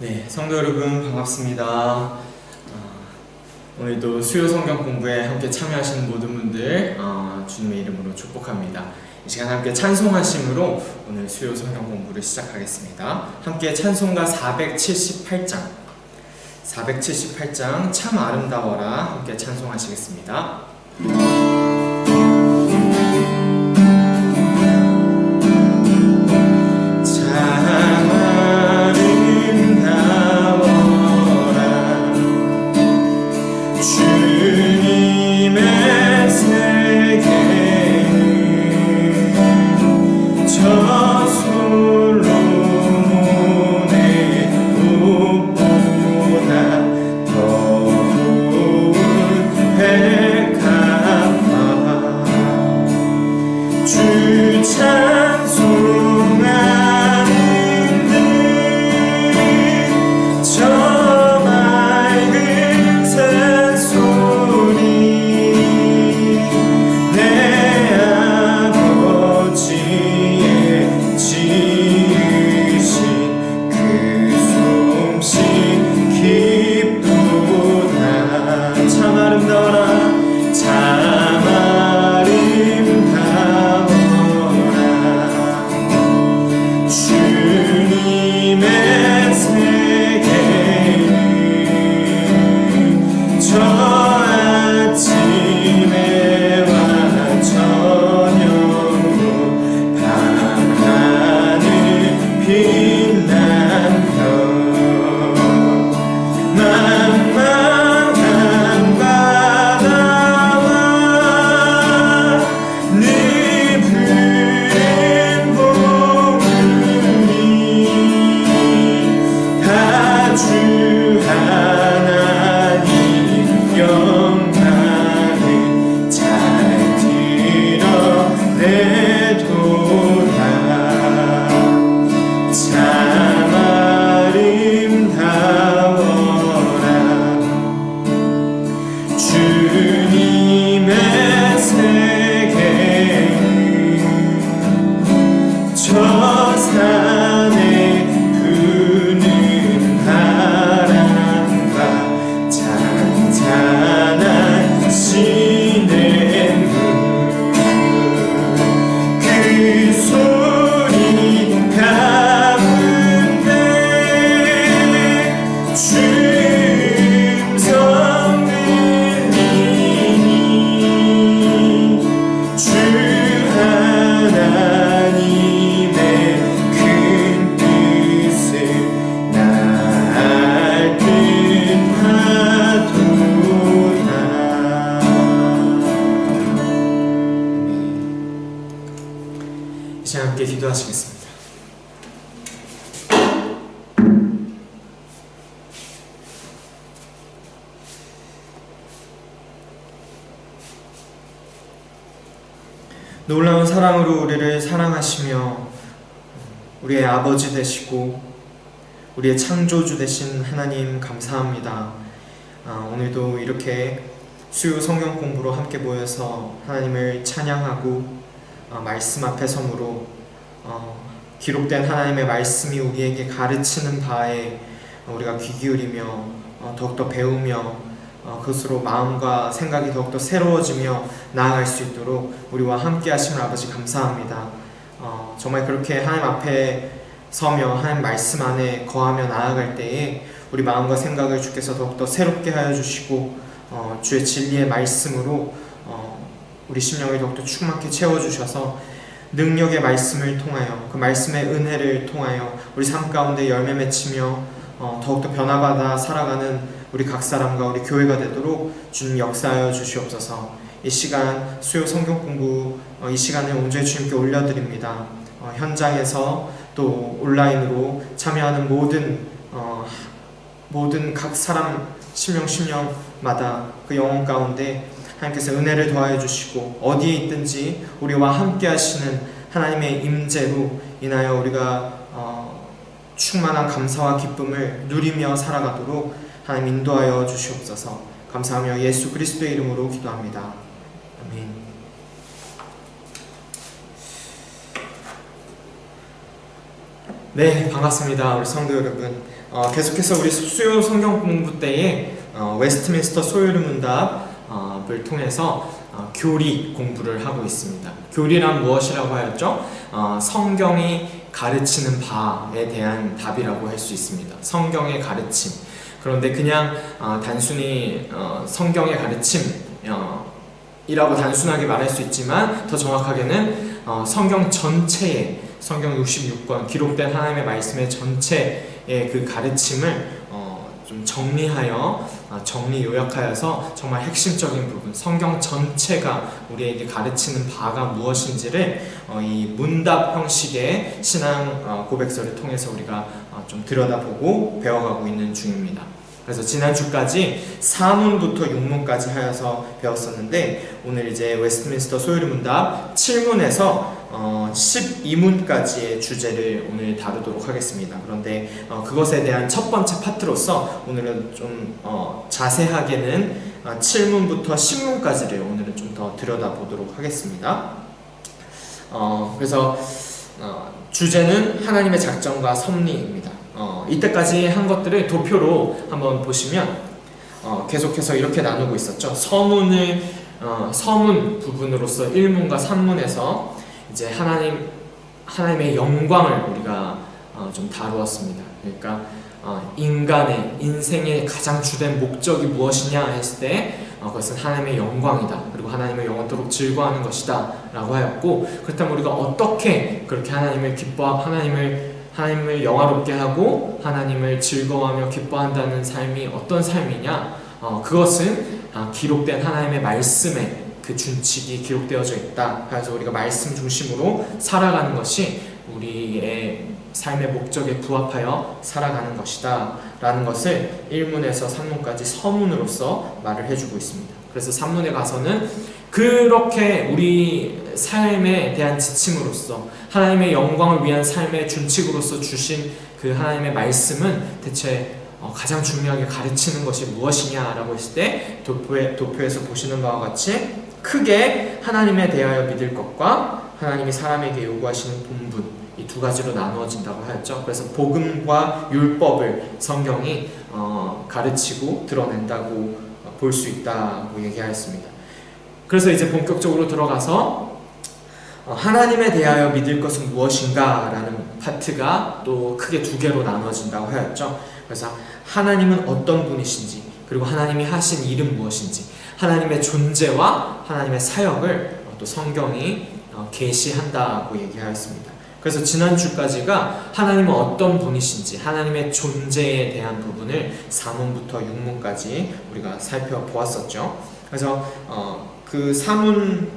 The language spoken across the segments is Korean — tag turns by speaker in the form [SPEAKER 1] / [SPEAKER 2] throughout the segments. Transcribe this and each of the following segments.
[SPEAKER 1] 네, 성도 여러분 반갑습니다. 오늘도 수요 성경 공부에 함께 참여하시는 모든 분들 주님의 이름으로 축복합니다. 이 시간 함께 찬송하심으로 오늘 수요 성경 공부를 시작하겠습니다. 함께 찬송가 478장 참 아름다워라 함께 찬송하시겠습니다. 함께 기도하시겠습니다. 놀라운 사랑으로 우리를 사랑하시며 우리의 아버지 되시고 우리의 창조주 되신 하나님 감사합니다. 오늘도 이렇게 수요 성경 공부로 함께 모여서 하나님을 찬양하고 말씀 앞에 섬으로 기록된 하나님의 말씀이 우리에게 가르치는 바에 우리가 귀 기울이며 더욱더 배우며 그것으로 마음과 생각이 더욱더 새로워지며 나아갈 수 있도록 우리와 함께 하심을 아버지 감사합니다. 정말 그렇게 하나님 앞에 서며 하나님 말씀 안에 거하며 나아갈 때에 우리 마음과 생각을 주께서 더욱더 새롭게 하여 주시고 주의 진리의 말씀으로 우리 심령을 더욱더 충만케 채워주셔서 능력의 말씀을 통하여 그 말씀의 은혜를 통하여 우리 삶 가운데 열매 맺히며 더욱더 변화받아 살아가는 우리 각 사람과 우리 교회가 되도록 주님 역사하여 주시옵소서. 이 시간 수요 성경 공부 이 시간을 온전히 주님께 올려드립니다. 현장에서 또 온라인으로 참여하는 모든 각 사람 심령마다 그 영혼 가운데 하나님께서 은혜를 더하여 주시고 어디에 있든지 우리와 함께 하시는 하나님의 임재로 인하여 우리가 충만한 감사와 기쁨을 누리며 살아가도록 하나님 인도하여 주시옵소서. 감사하며 예수 그리스도의 이름으로 기도합니다. 아멘. 네, 반갑습니다. 우리 성도 여러분. 계속해서 우리 수요 성경 공부 때에 웨스트민스터 소요리 문답을 통해서 교리 공부를 하고 있습니다. 교리란 무엇이라고 하였죠? 성경이 가르치는 바에 대한 답이라고 할 수 있습니다. 성경의 가르침. 그런데 그냥 단순히 성경의 가르침이라고 단순하게 말할 수 있지만 더 정확하게는 성경 전체의 성경 66권 기록된 하나님의 말씀의 전체의 그 가르침을 좀 정리하여 정리 요약하여서 정말 핵심적인 부분, 성경 전체가 우리에게 가르치는 바가 무엇인지를 이 문답 형식의 신앙 고백서를 통해서 우리가 좀 들여다보고 배워가고 있는 중입니다. 그래서 지난주까지 4문부터 6문까지 하여서 배웠었는데 오늘 이제 웨스트민스터 소요리 문답 7문에서 12문까지의 주제를 오늘 다루도록 하겠습니다. 그런데 그것에 대한 첫 번째 파트로서 오늘은 좀 자세하게는 7문부터 10문까지를 오늘은 좀 더 들여다보도록 하겠습니다. 그래서 주제는 하나님의 작정과 섭리입니다. 이때까지 한 것들을 도표로 한번 보시면 계속해서 이렇게 나누고 있었죠. 서문 부분으로서 1문과 3문에서 이제 하나님의 영광을 우리가 좀 다루었습니다. 그러니까 인간의 인생의 가장 주된 목적이 무엇이냐 했을 때 그것은 하나님의 영광이다. 그리고 하나님을 영원토록 즐거워하는 것이다 라고 하였고, 그렇다면 우리가 어떻게 그렇게 하나님을 하나님을 영화롭게 하고 하나님을 즐거워하며 기뻐한다는 삶이 어떤 삶이냐? 그것은 기록된 하나님의 말씀에 그 준칙이 기록되어져 있다. 그래서 우리가 말씀 중심으로 살아가는 것이 우리의 삶의 목적에 부합하여 살아가는 것이다 라는 것을 1문에서 3문까지 서문으로서 말을 해주고 있습니다. 그래서 3문에 가서는 그렇게 우리 삶에 대한 지침으로서 하나님의 영광을 위한 삶의 준칙으로서 주신 그 하나님의 말씀은 대체 가장 중요하게 가르치는 것이 무엇이냐라고 했을 때 도표에서 보시는 바와 같이 크게 하나님에 대하여 믿을 것과 하나님이 사람에게 요구하시는 본분, 이 두 가지로 나누어진다고 하였죠. 그래서 복음과 율법을 성경이 가르치고 드러낸다고 볼 수 있다고 얘기하였습니다. 그래서 이제 본격적으로 들어가서 하나님에 대하여 믿을 것은 무엇인가 라는 파트가 또 크게 두 개로 나눠진다고 하였죠. 그래서 하나님은 어떤 분이신지, 그리고 하나님이 하신 일은 무엇인지, 하나님의 존재와 하나님의 사역을 또 성경이 계시한다고 얘기하였습니다. 그래서 지난주까지가 하나님은 어떤 분이신지, 하나님의 존재에 대한 부분을 4문부터 6문까지 우리가 살펴보았었죠. 그래서 그 4문부터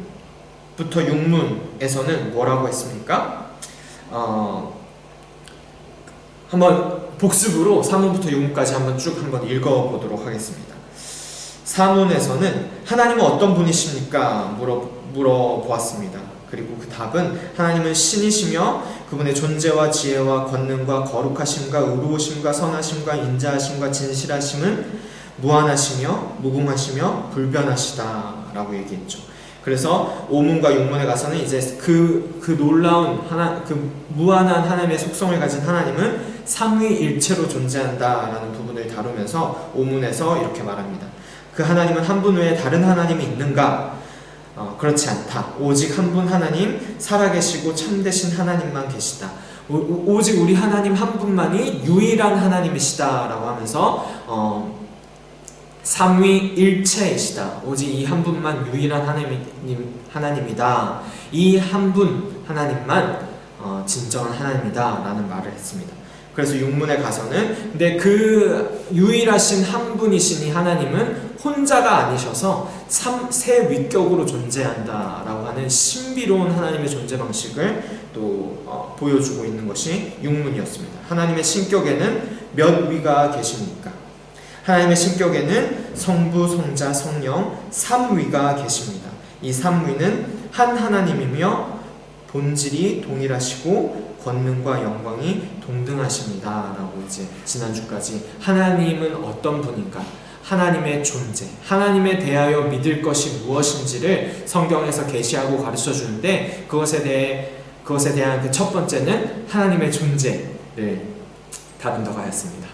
[SPEAKER 1] 6문에서는 뭐라고 했습니까? 한번 복습으로 3문부터 6문까지 한번 쭉 읽어보도록 하겠습니다. 4문에서는 하나님은 어떤 분이십니까? 물어보았습니다. 그리고 그 답은 하나님은 신이시며 그분의 존재와 지혜와 권능과 거룩하심과 의로우심과 선하심과 인자하심과 진실하심은 무한하시며 무궁하시며 불변하시다 라고 얘기했죠. 그래서 5문과 6문에 가서는 이제 그 놀라운 그 무한한 하나님의 속성을 가진 하나님은 삼위일체로 존재한다 라는 부분을 다루면서 5문에서 이렇게 말합니다. 그 하나님은 한 분 외에 다른 하나님이 있는가? 그렇지 않다. 오직 한 분 하나님, 살아계시고 참되신 하나님만 계시다. 오직 우리 하나님 한 분만이 유일한 하나님이시다 라고 하면서 삼위일체이시다. 오직 이 한 분만 유일한 하나님이다. 이 한 분 하나님만 진정한 하나님이다 라는 말을 했습니다. 그래서 6문에 가서는 근데 그 유일하신 한 분이신 이 하나님은 혼자가 아니셔서 세 위격으로 존재한다 라고 하는 신비로운 하나님의 존재 방식을 또 보여주고 있는 것이 6문이었습니다. 하나님의 신격에는 몇 위가 계십니까? 하나님의 신격에는 성부, 성자, 성령 3위가 계십니다. 이 3위는 한 하나님이며 본질이 동일하시고 권능과 영광이 동등하십니다 라고 이제 지난주까지 하나님은 어떤 분인가, 하나님의 존재, 하나님에 대하여 믿을 것이 무엇인지를 성경에서 계시하고 가르쳐 주는데 그것에 대한 그 첫 번째는 하나님의 존재를 다룬다고 하였습니다.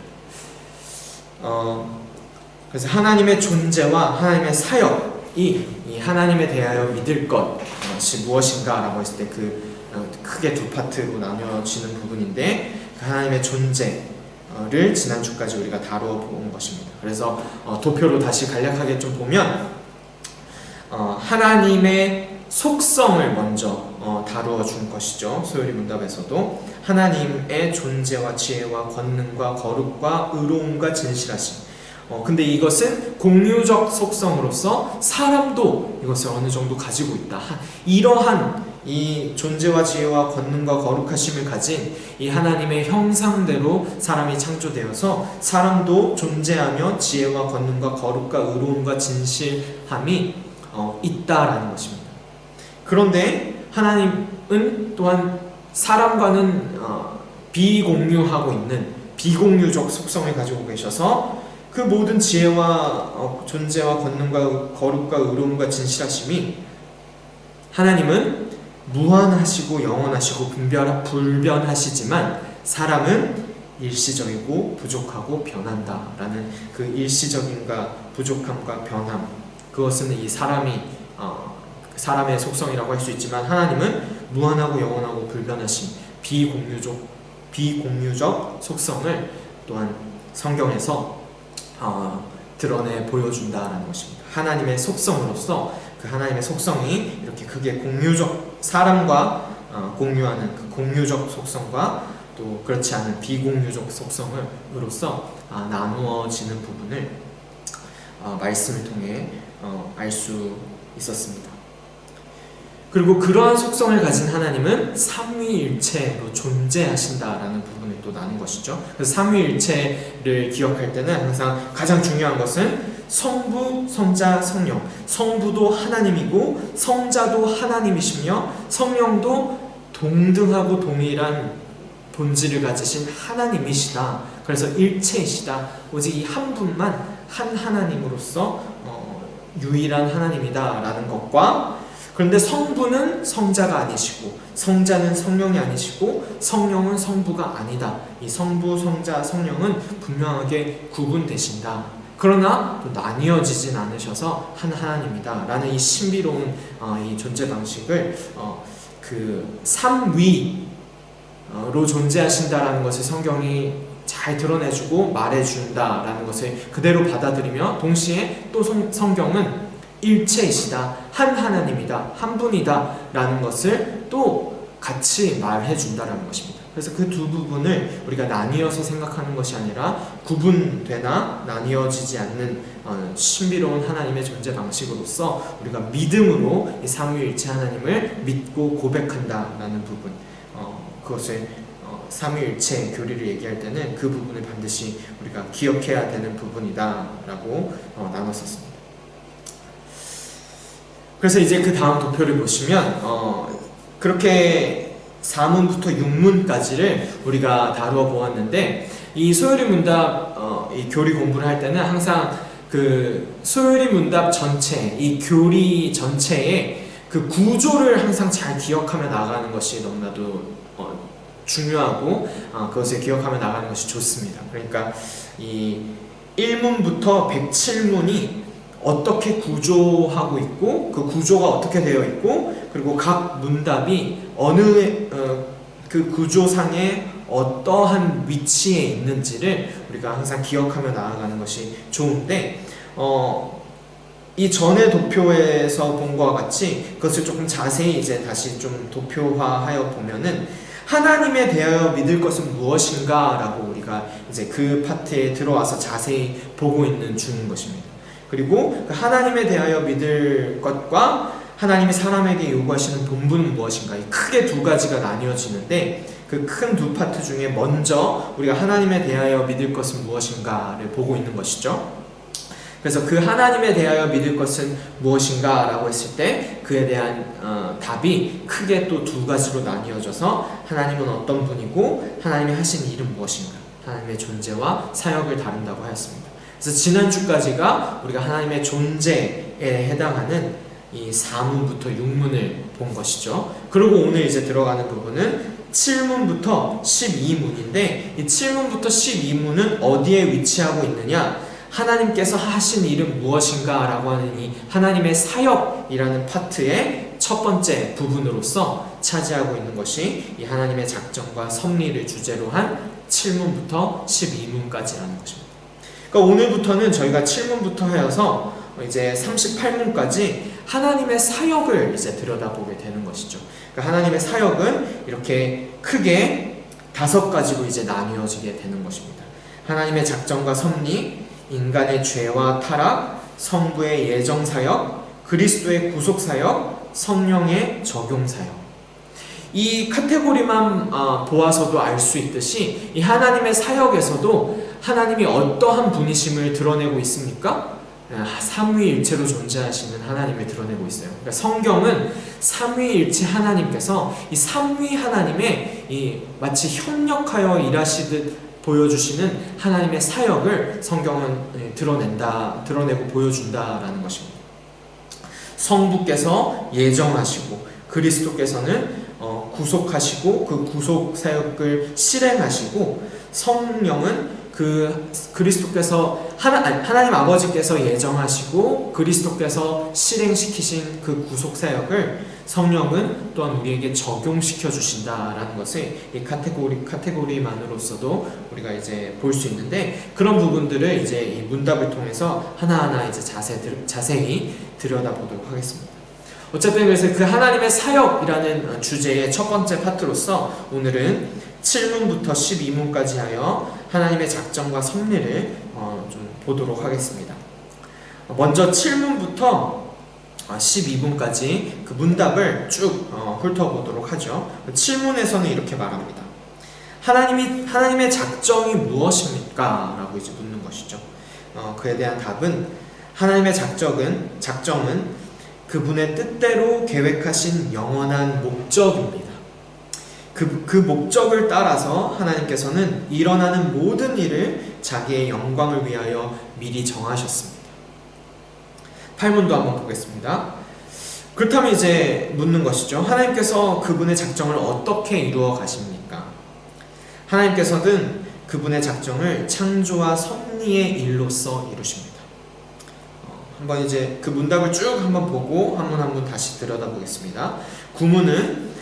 [SPEAKER 1] 그래서 하나님의 존재와 하나님의 사역이 이 하나님에 대하여 믿을 것이 무엇인가 라고 했을 때 크게 두 파트로 나뉘어지는 부분인데, 그 하나님의 존재를 지난주까지 우리가 다루어 본 것입니다. 그래서 도표로 다시 간략하게 좀 보면, 하나님의 속성을 먼저 다루어 준 것이죠. 소요리 문답에서도 하나님의 존재와 지혜와 권능과 거룩과 의로움과 진실하심. 근데 이것은 공유적 속성으로서 사람도 이것을 어느 정도 가지고 있다. 이러한 이 존재와 지혜와 권능과 거룩하심을 가진 이 하나님의 형상대로 사람이 창조되어서 사람도 존재하며 지혜와 권능과 거룩과 의로움과 진실함이 있다라는 것입니다. 그런데 하나님은 또한 사람과는 비공유하고 있는 비공유적 속성을 가지고 계셔서 그 모든 지혜와 존재와 권능과 거룩과 의로움과 진실하심이, 하나님은 무한하시고 영원하시고 불변하시지만 사람은 일시적이고 부족하고 변한다라는 그 일시적인가 부족함과 변함, 그것은 이 사람의 속성이라고 할 수 있지만, 하나님은 무한하고 영원하고 불변하신 비공유적 속성을 또한 성경에서 드러내 보여준다라는 것입니다. 하나님의 속성으로서 그 하나님의 속성이 이렇게 크게 공유적, 사람과 공유하는 그 공유적 속성과 또 그렇지 않은 비공유적 속성으로서 나누어지는 부분을 말씀을 통해 알 수 있었습니다. 그리고 그러한 속성을 가진 하나님은 삼위일체로 존재하신다라는 부분을 또 나눈 것이죠. 그래서 삼위일체를 기억할 때는 항상 가장 중요한 것은 성부, 성자, 성령. 성부도 하나님이고 성자도 하나님이시며 성령도 동등하고 동일한 본질을 가지신 하나님이시다. 그래서 일체이시다. 오직 이 한 분만 한 하나님으로서 유일한 하나님이다 라는 것과, 그런데 성부는 성자가 아니시고 성자는 성령이 아니시고 성령은 성부가 아니다. 이 성부, 성자, 성령은 분명하게 구분되신다. 그러나 또 나뉘어지진 않으셔서 한 하나님이다 라는 이 신비로운 이 존재 방식을 그 삼위로 존재하신다라는 것을 성경이 잘 드러내주고 말해준다라는 것을 그대로 받아들이며, 동시에 또 성경은 일체이시다, 한 하나님이다, 한 분이다 라는 것을 또 같이 말해준다라는 것입니다. 그래서 그 두 부분을 우리가 나뉘어서 생각하는 것이 아니라 구분되나 나뉘어지지 않는 신비로운 하나님의 존재 방식으로서 우리가 믿음으로 이 삼위일체 하나님을 믿고 고백한다라는 부분, 그것을 삼위일체 교리를 얘기할 때는 그 부분을 반드시 우리가 기억해야 되는 부분이다라고 나눴었습니다. 그래서 이제 그 다음 도표를 보시면 그렇게 4문부터 6문까지를 우리가 다루어 보았는데, 이 소요리 문답 이 교리 공부를 할 때는 항상 그 소요리 문답 전체, 이 교리 전체의 그 구조를 항상 잘 기억하며 나가는 것이 너무나도 중요하고 그것을 기억하며 나가는 것이 좋습니다. 그러니까 이 1문부터 107문이 어떻게 구조하고 있고, 그 구조가 어떻게 되어 있고, 그리고 각 문답이 어느 그 구조상에 어떠한 위치에 있는지를 우리가 항상 기억하며 나아가는 것이 좋은데, 이 전의 도표에서 본 것과 같이 그것을 조금 자세히 이제 다시 좀 도표화하여 보면은, 하나님에 대하여 믿을 것은 무엇인가 라고 우리가 이제 그 파트에 들어와서 자세히 보고 있는 중인 것입니다. 그리고 그 하나님에 대하여 믿을 것과 하나님이 사람에게 요구하시는 본분은 무엇인가, 크게 두 가지가 나뉘어지는데, 그 큰 두 파트 중에 먼저 우리가 하나님에 대하여 믿을 것은 무엇인가를 보고 있는 것이죠. 그래서 그 하나님에 대하여 믿을 것은 무엇인가 라고 했을 때 그에 대한 답이 크게 또 두 가지로 나뉘어져서, 하나님은 어떤 분이고 하나님이 하신 일은 무엇인가, 하나님의 존재와 사역을 다룬다고 하였습니다. 그래서 지난주까지가 우리가 하나님의 존재에 해당하는 이 4문부터 6문을 본 것이죠. 그리고 오늘 이제 들어가는 부분은 7문부터 12문인데 이 7문부터 12문은 어디에 위치하고 있느냐? 하나님께서 하신 일은 무엇인가? 라고 하는 이 하나님의 사역이라는 파트의 첫 번째 부분으로서 차지하고 있는 것이 이 하나님의 작정과 섭리를 주제로 한 7문부터 12문까지라는 것입니다. 그러니까 오늘부터는 저희가 7문부터 하여서 이제 38문까지 하나님의 사역을 이제 들여다보게 되는 것이죠. 그러니까 하나님의 사역은 이렇게 크게 5가지로 이제 나뉘어지게 되는 것입니다. 하나님의 작정과 섭리, 인간의 죄와 타락, 성부의 예정 사역, 그리스도의 구속 사역, 성령의 적용 사역. 이 카테고리만 보아서도 알 수 있듯이 이 하나님의 사역에서도 하나님이 어떠한 분이심을 드러내고 있습니까? 삼위일체로 존재하시는 하나님을 드러내고 있어요. 그러니까 성경은 삼위일체 하나님께서 이 삼위 하나님의 이 마치 협력하여 일하시듯 보여주시는 하나님의 사역을 성경은 드러내고 보여준다라는 것입니다. 성부께서 예정하시고 그리스도께서는 구속하시고 그 구속 사역을 실행하시고 성령은 그리스도께서 하나님 아버지께서 예정하시고 그리스도께서 실행시키신 그 구속 사역을 성령은 또한 우리에게 적용시켜 주신다라는 것을 이 카테고리만으로서도 우리가 이제 볼 수 있는데 그런 부분들을 이제 이 문답을 통해서 하나하나 이제 자세히 들여다보도록 하겠습니다. 어쨌든 그래서 그 하나님의 사역이라는 주제의 첫 번째 파트로서 오늘은 7문부터 12문까지 하여 하나님의 작정과 섭리를 좀 보도록 하겠습니다. 먼저 7문부터 12문까지 그 문답을 쭉 훑어보도록 하죠. 7문에서는 이렇게 말합니다. 하나님의 작정이 무엇입니까? 라고 이제 묻는 것이죠. 그에 대한 답은 하나님의 작정은 그분의 뜻대로 계획하신 영원한 목적입니다. 그 목적을 따라서 하나님께서는 일어나는 모든 일을 자기의 영광을 위하여 미리 정하셨습니다. 8문도 한번 보겠습니다. 그렇다면 이제 묻는 것이죠. 하나님께서 그분의 작정을 어떻게 이루어 가십니까? 하나님께서는 그분의 작정을 창조와 섭리의 일로서 이루십니다. 한번 이제 그 문답을 쭉 한번 보고 한 문 한 문 다시 들여다보겠습니다. 9문은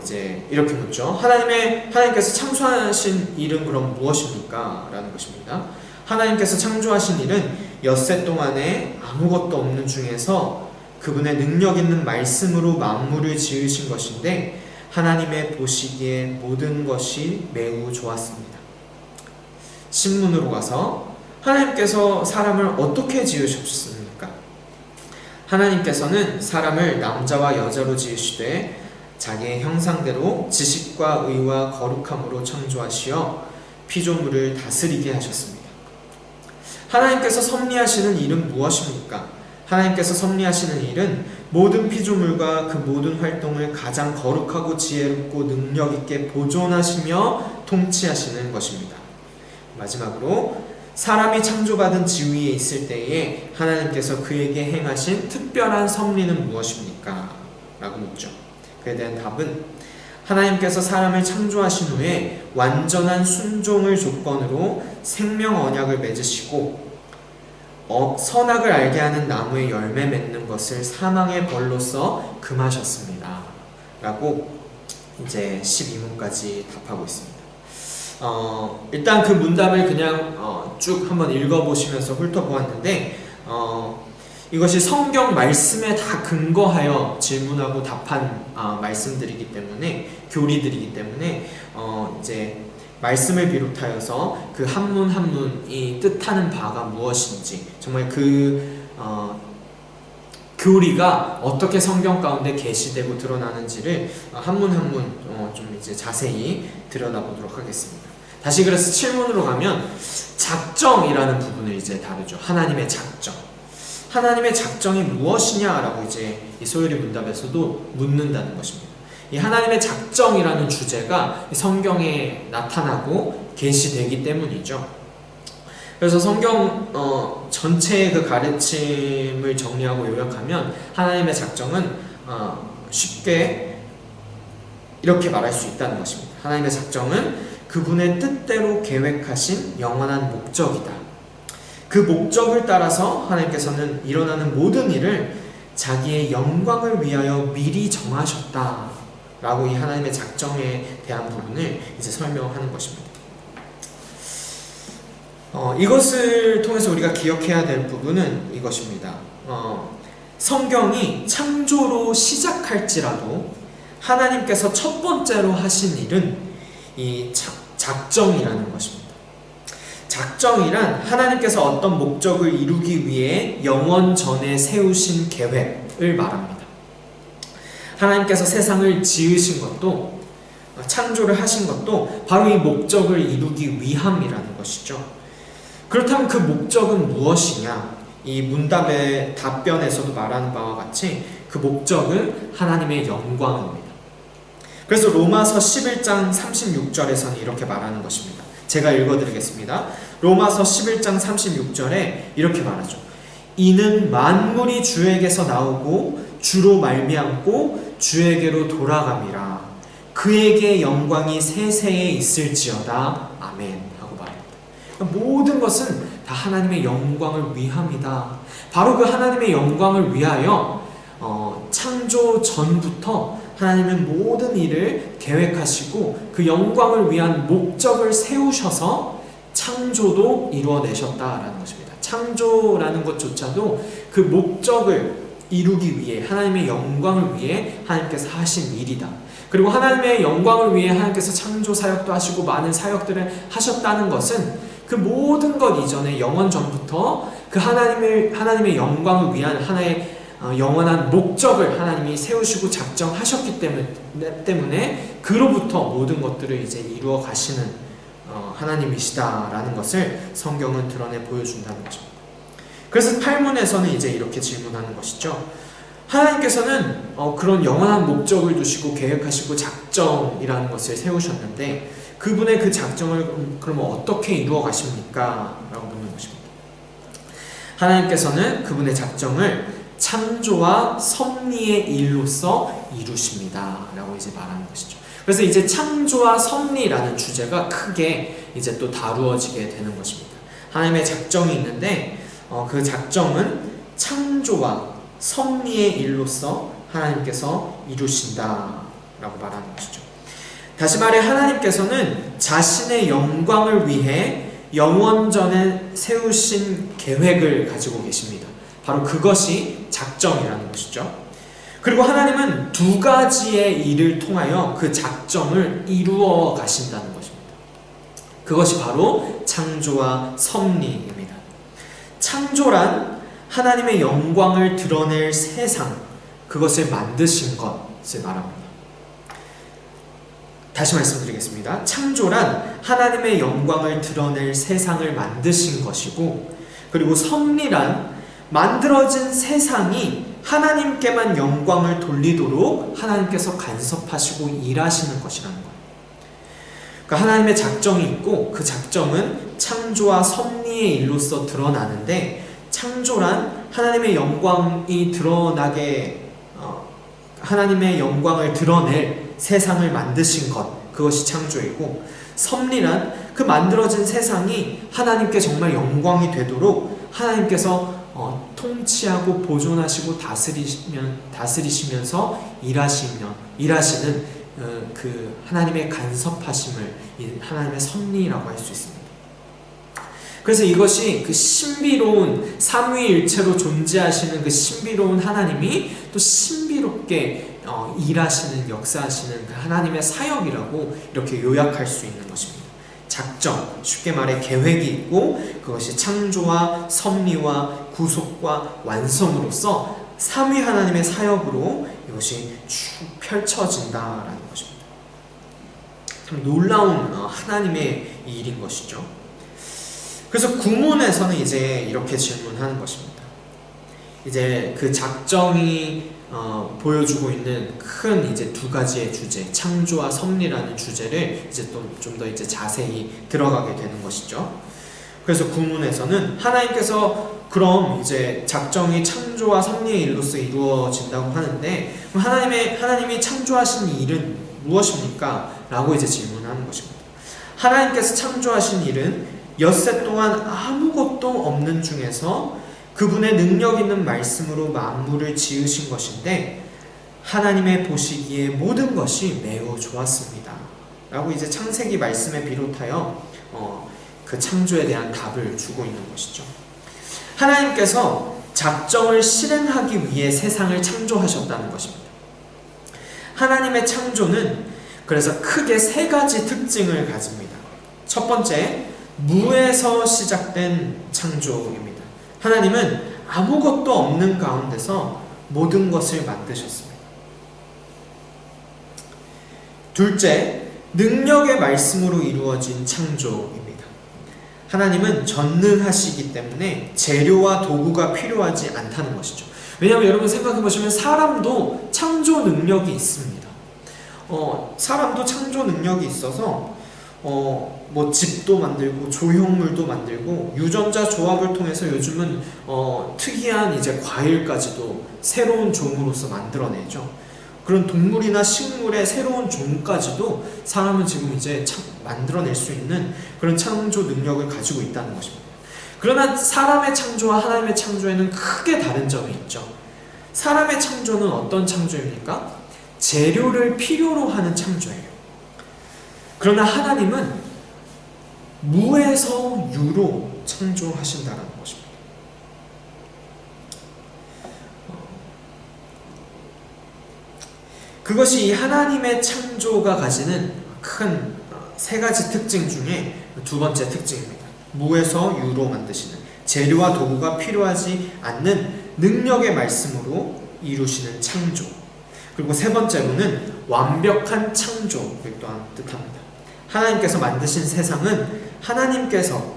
[SPEAKER 1] 이제 이렇게 묻죠. 하나님께서 창조하신 일은 그럼 무엇입니까? 라는 것입니다. 하나님께서 창조하신 일은 엿새 동안에 아무것도 없는 중에서 그분의 능력 있는 말씀으로 만물을 지으신 것인데 하나님의 보시기에 모든 것이 매우 좋았습니다. 신문으로 가서 하나님께서 사람을 어떻게 지으셨습니까? 하나님께서는 사람을 남자와 여자로 지으시되 자기의 형상대로 지식과 의와 거룩함으로 창조하시어 피조물을 다스리게 하셨습니다. 하나님께서 섭리하시는 일은 무엇입니까? 하나님께서 섭리하시는 일은 모든 피조물과 그 모든 활동을 가장 거룩하고 지혜롭고 능력있게 보존하시며 통치하시는 것입니다. 마지막으로 사람이 창조받은 지위에 있을 때에 하나님께서 그에게 행하신 특별한 섭리는 무엇입니까? 라고 묻죠. 그에 대한 답은 하나님께서 사람을 창조하신 후에 완전한 순종을 조건으로 생명 언약을 맺으시고 선악을 알게 하는 나무의 열매 맺는 것을 사망의 벌로서 금하셨습니다. 라고 이제 12문까지 답하고 있습니다. 일단 그 문답을 그냥 쭉 한번 읽어보시면서 훑어보았는데 이것이 성경 말씀에 다 근거하여 질문하고 답한 말씀들이기 때문에 교리들이기 때문에 이제 말씀을 비롯하여서 그 한문 한문이 뜻하는 바가 무엇인지 정말 그 교리가 어떻게 성경 가운데 계시되고 드러나는지를 한문 한문 좀 이제 자세히 들여다보도록 하겠습니다. 다시 그래서 7문으로 가면 작정이라는 부분을 이제 다루죠. 하나님의 작정. 하나님의 작정이 무엇이냐라고 이제 이 소요리 문답에서도 묻는다는 것입니다. 이 하나님의 작정이라는 주제가 성경에 나타나고 계시되기 때문이죠. 그래서 성경 전체의 그 가르침을 정리하고 요약하면 하나님의 작정은 쉽게 이렇게 말할 수 있다는 것입니다. 하나님의 작정은 그분의 뜻대로 계획하신 영원한 목적이다. 그 목적을 따라서 하나님께서는 일어나는 모든 일을 자기의 영광을 위하여 미리 정하셨다 라고 이 하나님의 작정에 대한 부분을 이제 설명하는 것입니다. 이것을 통해서 우리가 기억해야 될 부분은 이것입니다. 성경이 창조로 시작할지라도 하나님께서 첫 번째로 하신 일은 이 작정이라는 것입니다. 작정이란 하나님께서 어떤 목적을 이루기 위해 영원 전에 세우신 계획을 말합니다. 하나님께서 세상을 지으신 것도, 창조를 하신 것도 바로 이 목적을 이루기 위함이라는 것이죠. 그렇다면 그 목적은 무엇이냐? 이 문답의 답변에서도 말하는 바와 같이 그 목적은 하나님의 영광입니다. 그래서 로마서 11장 36절에서는 이렇게 말하는 것입니다. 제가 읽어드리겠습니다. 로마서 11장 36절에 이렇게 말하죠. 이는 만물이 주에게서 나오고 주로 말미암고 주에게로 돌아감이라. 그에게 영광이 세세에 있을지어다. 아멘 하고 말합니다. 모든 것은 다 하나님의 영광을 위함이다. 바로 그 하나님의 영광을 위하여 창조 전부터 하나님은 모든 일을 계획하시고 그 영광을 위한 목적을 세우셔서 창조도 이루어내셨다라는 것입니다. 창조라는 것조차도 그 목적을 이루기 위해, 하나님의 영광을 위해 하나님께서 하신 일이다. 그리고 하나님의 영광을 위해 하나님께서 창조 사역도 하시고 많은 사역들을 하셨다는 것은 그 모든 것 이전에 영원 전부터 그 하나님의 영광을 위한 하나의 영원한 목적을 하나님이 세우시고 작정하셨기 때문에 그로부터 모든 것들을 이제 이루어 가시는 하나님이시다라는 것을 성경은 드러내 보여준다는 것입니다. 그래서 8문에서는 이제 이렇게 질문하는 것이죠. 하나님께서는 그런 영원한 목적을 두시고 계획하시고 작정이라는 것을 세우셨는데 그분의 그 작정을 그러면 어떻게 이루어 가십니까? 라고 묻는 것입니다. 하나님께서는 그분의 작정을 창조와 섭리의 일로서 이루십니다. 라고 이제 말하는 것이죠. 그래서 이제 창조와 섭리라는 주제가 크게 이제 또 다루어지게 되는 것입니다. 하나님의 작정이 있는데 그 작정은 창조와 섭리의 일로서 하나님께서 이루신다라고 말하는 것이죠. 다시 말해 하나님께서는 자신의 영광을 위해 영원전에 세우신 계획을 가지고 계십니다. 바로 그것이 작정이라는 것이죠. 그리고 하나님은 두 가지의 일을 통하여 그 작정을 이루어 가신다는 것입니다. 그것이 바로 창조와 섭리입니다. 창조란 하나님의 영광을 드러낼 세상, 그것을 만드신 것을 말합니다. 다시 말씀드리겠습니다. 창조란 하나님의 영광을 드러낼 세상을 만드신 것이고, 그리고 섭리란 만들어진 세상이 하나님께만 영광을 돌리도록 하나님께서 간섭하시고 일하시는 것이라는 거예요. 그러니까 하나님의 작정이 있고 그 작정은 창조와 섭리의 일로서 드러나는데, 창조란 하나님의 영광이 드러나게 하나님의 영광을 드러낼 세상을 만드신 것, 그것이 창조이고, 섭리란 그 만들어진 세상이 하나님께 정말 영광이 되도록 하나님께서 통치하고 보존하시고 다스리시면서 일하시는 그 하나님의 간섭하심을 하나님의 섭리라고 할 수 있습니다. 그래서 이것이 그 신비로운 삼위일체로 존재하시는 그 신비로운 하나님이 또 신비롭게 일하시는, 역사하시는 그 하나님의 사역이라고 이렇게 요약할 수 있는 것입니다. 작정, 쉽게 말해 계획이 있고 그것이 창조와 섭리와 구속과 완성으로서 삼위 하나님의 사역으로 이것이 쭉 펼쳐진다라는 것입니다. 참 놀라운 하나님의 일인 것이죠. 그래서 구문에서는 이제 이렇게 질문하는 것입니다. 이제 그 작정이 보여주고 있는 큰 이제 두 가지의 주제, 창조와 섭리라는 주제를 이제 또 좀 더 이제 자세히 들어가게 되는 것이죠. 그래서 구문에서는 하나님께서 그럼 이제 작정이 창조와 섭리의 일로서 이루어진다고 하는데, 하나님이 창조하신 일은 무엇입니까? 라고 이제 질문하는 것입니다. 하나님께서 창조하신 일은 엿새 동안 아무것도 없는 중에서 그분의 능력 있는 말씀으로 만물을 지으신 것인데 하나님의 보시기에 모든 것이 매우 좋았습니다. 라고 이제 창세기 말씀에 비롯하여 그 창조에 대한 답을 주고 있는 것이죠. 하나님께서 작정을 실행하기 위해 세상을 창조하셨다는 것입니다. 하나님의 창조는 그래서 크게 세 가지 특징을 가집니다. 첫 번째, 무에서 시작된 창조입니다. 하나님은 아무것도 없는 가운데서 모든 것을 만드셨습니다. 둘째, 능력의 말씀으로 이루어진 창조입니다. 하나님은 전능하시기 때문에 재료와 도구가 필요하지 않다는 것이죠. 왜냐하면 여러분 생각해 보시면 사람도 창조 능력이 있습니다. 사람도 창조 능력이 있어서 뭐 집도 만들고 조형물도 만들고 유전자 조합을 통해서 요즘은 특이한 이제 과일까지도 새로운 종으로서 만들어내죠. 그런 동물이나 식물의 새로운 종까지도 사람은 지금 이제 만들어낼 수 있는 그런 창조 능력을 가지고 있다는 것입니다. 그러나 사람의 창조와 하나님의 창조에는 크게 다른 점이 있죠. 사람의 창조는 어떤 창조입니까? 재료를 필요로 하는 창조예요. 그러나 하나님은 무에서 유로 창조하신다는 것입니다. 그것이 이 하나님의 창조가 가지는 큰 세 가지 특징 중에 두 번째 특징입니다. 무에서 유로 만드시는, 재료와 도구가 필요하지 않는 능력의 말씀으로 이루시는 창조. 그리고 세 번째로는 완벽한 창조를 또한 뜻합니다. 하나님께서 만드신 세상은 하나님께서